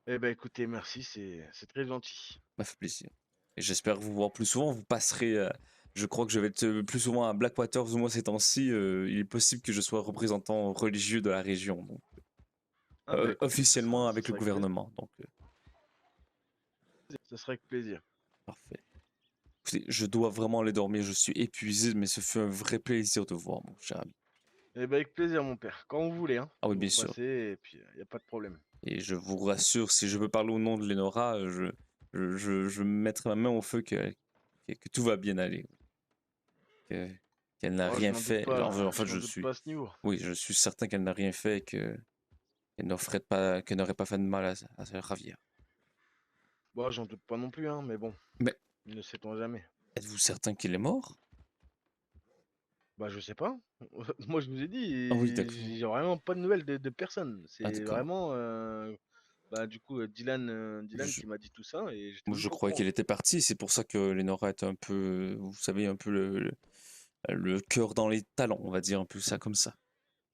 Eh ben, écoutez, merci, c'est très gentil. Ça fait plaisir. Et j'espère vous voir plus souvent. Vous passerez. Je crois que je vais être plus souvent à Blackwater, ou moi ces temps-ci. Il est possible que je sois représentant religieux de la région, donc Ah bah écoutez, officiellement ça avec le sera avec plaisir. gouvernement. Donc Ça sera avec plaisir. parfait. Écoutez, je dois vraiment aller dormir. Je suis épuisé, mais ce fut un vrai plaisir de vous voir, mon cher ami. Eh ben, avec plaisir, mon père. Quand vous voulez, hein. Ah oui, Vous bien sûr. repassez et puis il n'y a pas de problème. Et je vous rassure, si je veux parler au nom de Lenora, je mettrai ma main au feu que tout va bien aller. Que- Qu'elle n'a Oh, je rien n'en doute fait. pas, En fait, je n'en doute pas à ce niveau. oui, je suis certain qu'elle n'a rien fait et qu'elle n'aurait pas fait de mal à Javier. Bon, j'en doute pas non plus, hein, mais bon, Mais ne sait-on jamais. êtes-vous certain qu'il est mort? Bah, je sais pas. Moi, je vous ai Ah oui, dit, d'accord. j'ai vraiment pas de nouvelles de personne. Ah C'est d'accord. vraiment, bah, du coup, Dylan Je, qui m'a dit tout ça et j'étais moi, même je pas au croyais courant. qu'il était parti. C'est pour ça que Lenora est un peu, vous savez, un peu le cœur dans les talons, on va dire un peu ça comme ça.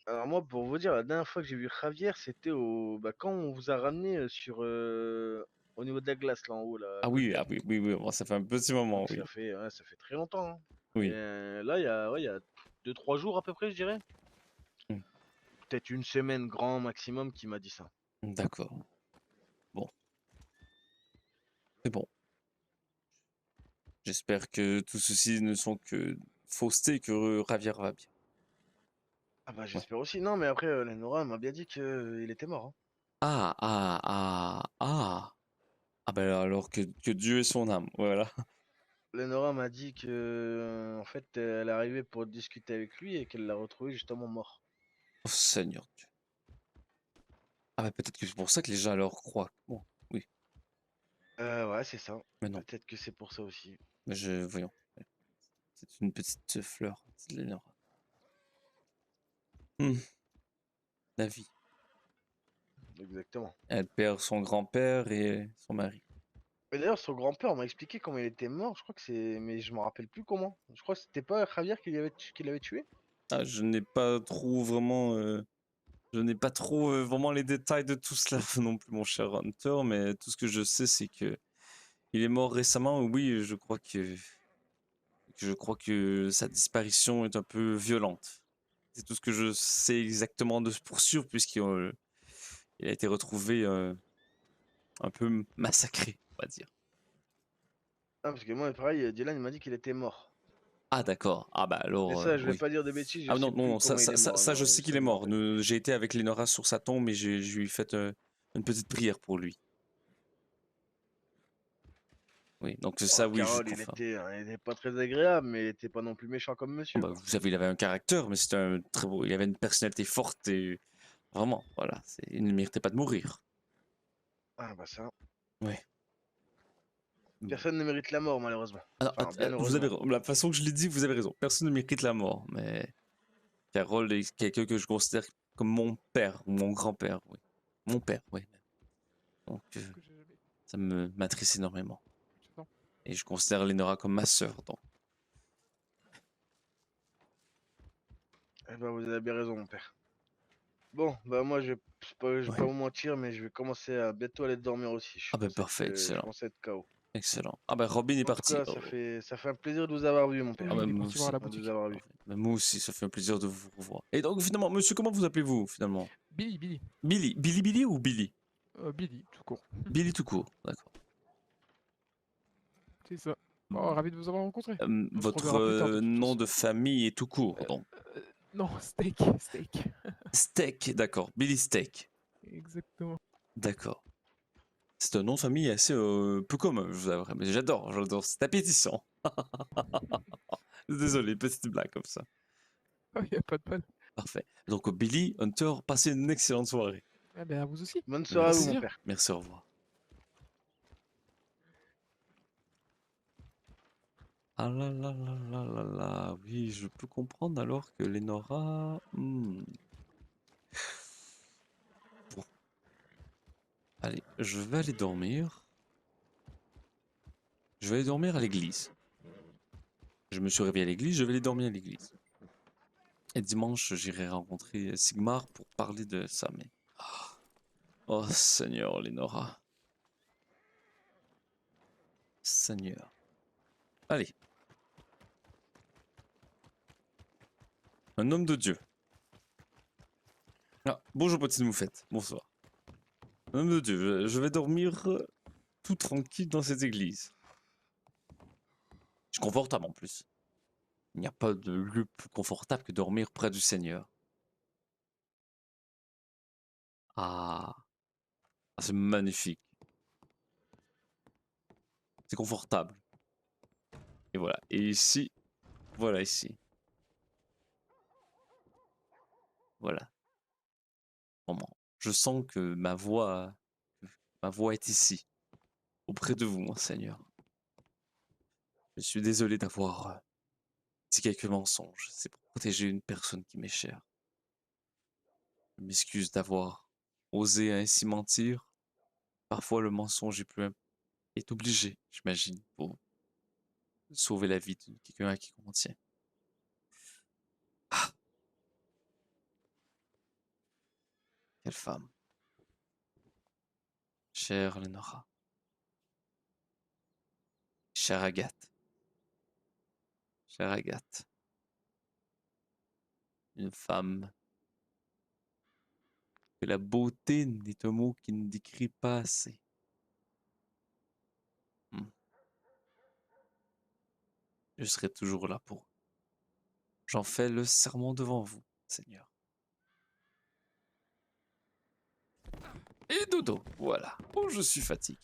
Alors moi, pour vous dire, la dernière fois que j'ai vu Javier, c'était quand on vous a ramené au niveau de la glace, là en haut, là, à Ah Goldberg. oui, oui, oui, bon, ça fait un petit moment, Donc oui. ça fait très longtemps, hein. Et Oui. là, il y a 2-3 jours à peu près, je dirais. Hmm, Peut-être une semaine grand maximum qui m'a dit ça. d'accord. Bon, c'est bon. J'espère que tout ceci ne sont que faussetés et que Javier va bien. Ah bah Ouais. j'espère aussi. Non, mais après, Lenora m'a bien dit qu'il était mort, hein. Ah, ah, ah, ah. Ah ben alors que Dieu ait son âme, voilà. Lenora m'a dit que, en fait, elle est arrivée pour discuter avec lui et qu'elle l'a retrouvé justement mort. Oh Seigneur Dieu. Ah ben peut-être que c'est pour ça que les gens alors croient. Bon, oui, Ouais, c'est ça. mais non. Peut-être que c'est pour ça aussi. Mais voyons. C'est une petite fleur, c'est de Lénore. Hmm, la vie. Exactement. Elle perd son grand-père et son mari. Mais d'ailleurs, son grand-père m'a expliqué comment il était mort. Je crois que c'est. Mais je m'en rappelle plus comment. Je crois que c'était pas Javier qui l'avait tué. Ah, je n'ai pas trop vraiment. Je n'ai pas trop vraiment les détails de tout cela non plus, mon cher Hunter, mais tout ce que je sais, c'est que il est mort récemment. Oui, je crois que sa disparition est un peu violente. C'est tout ce que je sais exactement de pour sûr, puisqu'il il a été retrouvé un peu massacré, on va dire. Ah, parce que moi, pareil, Dylan il m'a dit qu'il était mort. Ah d'accord. Ah bah Mais alors ça, je vais oui. pas dire de bêtises, je Ah sais non, non, plus non, comment il est mort. ça, je Alors, sais qu'il ça, est je me mort. rappelle plus. J'ai été avec Lenora sur sa tombe et je lui ai fait une petite prière pour lui. Oui, donc Oh, ça, oui, je Carole, confirme. il était pas très agréable, mais il était pas non plus méchant comme Oh, monsieur, bah, quoi. vous savez, il avait un caractère, mais c'était un très beau. Il avait une personnalité forte et vraiment, voilà, il ne méritait pas de mourir. Ah, bah ça. Oui. Personne ne mérite la mort, malheureusement. Alors, Enfin, bien vous avez heureusement. la façon que je l'ai dit, vous avez raison. Personne ne mérite la mort, mais Carole est quelqu'un que je considère comme mon père ou mon grand-père, oui. Mon père, oui. Donc, Que j'ai jamais. ça m'attriste énormément. J'attends. Et je considère Lenora comme ma sœur, donc. Eh ben, vous avez bien raison, mon père. Bon, bah moi, je vais Ouais. pas vous mentir, mais je vais commencer à bientôt aller dormir aussi. Ah ben parfait, Je excellent. commence à être KO. Excellent. Ah ben Robin est En tout parti. cas, Oh. ça fait un plaisir de vous avoir vu, mon père. Ah Oui, ben il est moi parti voir aussi. la De boutique. vous avoir vu. Parfait. Ben, moi aussi, ça fait un plaisir de vous revoir. Et donc finalement, monsieur, comment vous appelez-vous finalement? Billy, Billy. Billy. Billy ou Billy? Billy, tout court. Billy tout court, d'accord. C'est ça. Bon, ravi de vous avoir rencontré. On se Votre reverra plus tard, de toute nom façon. de famille est tout court, donc. Non, steak, steak. Steak, d'accord. Billy Steak. Exactement. D'accord. C'est un nom de famille assez peu commun, je vous avouerai, mais j'adore, c'est appétissant. Désolé, petite blague comme ça. Il n'y a pas de mal. Parfait. Donc Billy, Hunter, passez une excellente soirée. Ah ben, à vous aussi. Bonne soirée à vous, Merci. mon père. Merci, au revoir. Ah là là là là là là, oui, je peux comprendre alors que Lenora... Bon. Allez, je vais aller dormir. Je vais aller dormir à l'église. Je me suis réveillé à l'église, je vais aller dormir à l'église. Et dimanche, j'irai rencontrer Sigmar pour parler de ça, mais... Oh Seigneur, Lenora. Seigneur. Allez. Un homme de Dieu. Ah, bonjour petite moufette, bonsoir. Un homme de Dieu, je vais dormir tout tranquille dans cette église. C'est confortable en plus. Il n'y a pas de lieu plus confortable que dormir près du Seigneur. Ah, c'est magnifique. C'est confortable. Et voilà. Et ici, voilà ici. Voilà. Vraiment. Je sens que ma voix est ici, auprès de vous, mon Seigneur. Je suis désolé d'avoir dit quelques mensonges. C'est pour protéger une personne qui m'est chère. Je m'excuse d'avoir osé ainsi mentir. Parfois, le mensonge est obligé, j'imagine, pour sauver la vie de quelqu'un à qui on tient. Ah, quelle femme. Chère Lenora. Chère Agathe. Chère Agathe. Une femme que la beauté n'est un mot qui ne décrit pas assez. Je serai toujours là pour eux. J'en fais le serment devant vous, Seigneur. Et dodo, voilà. Oh, je suis fatigué.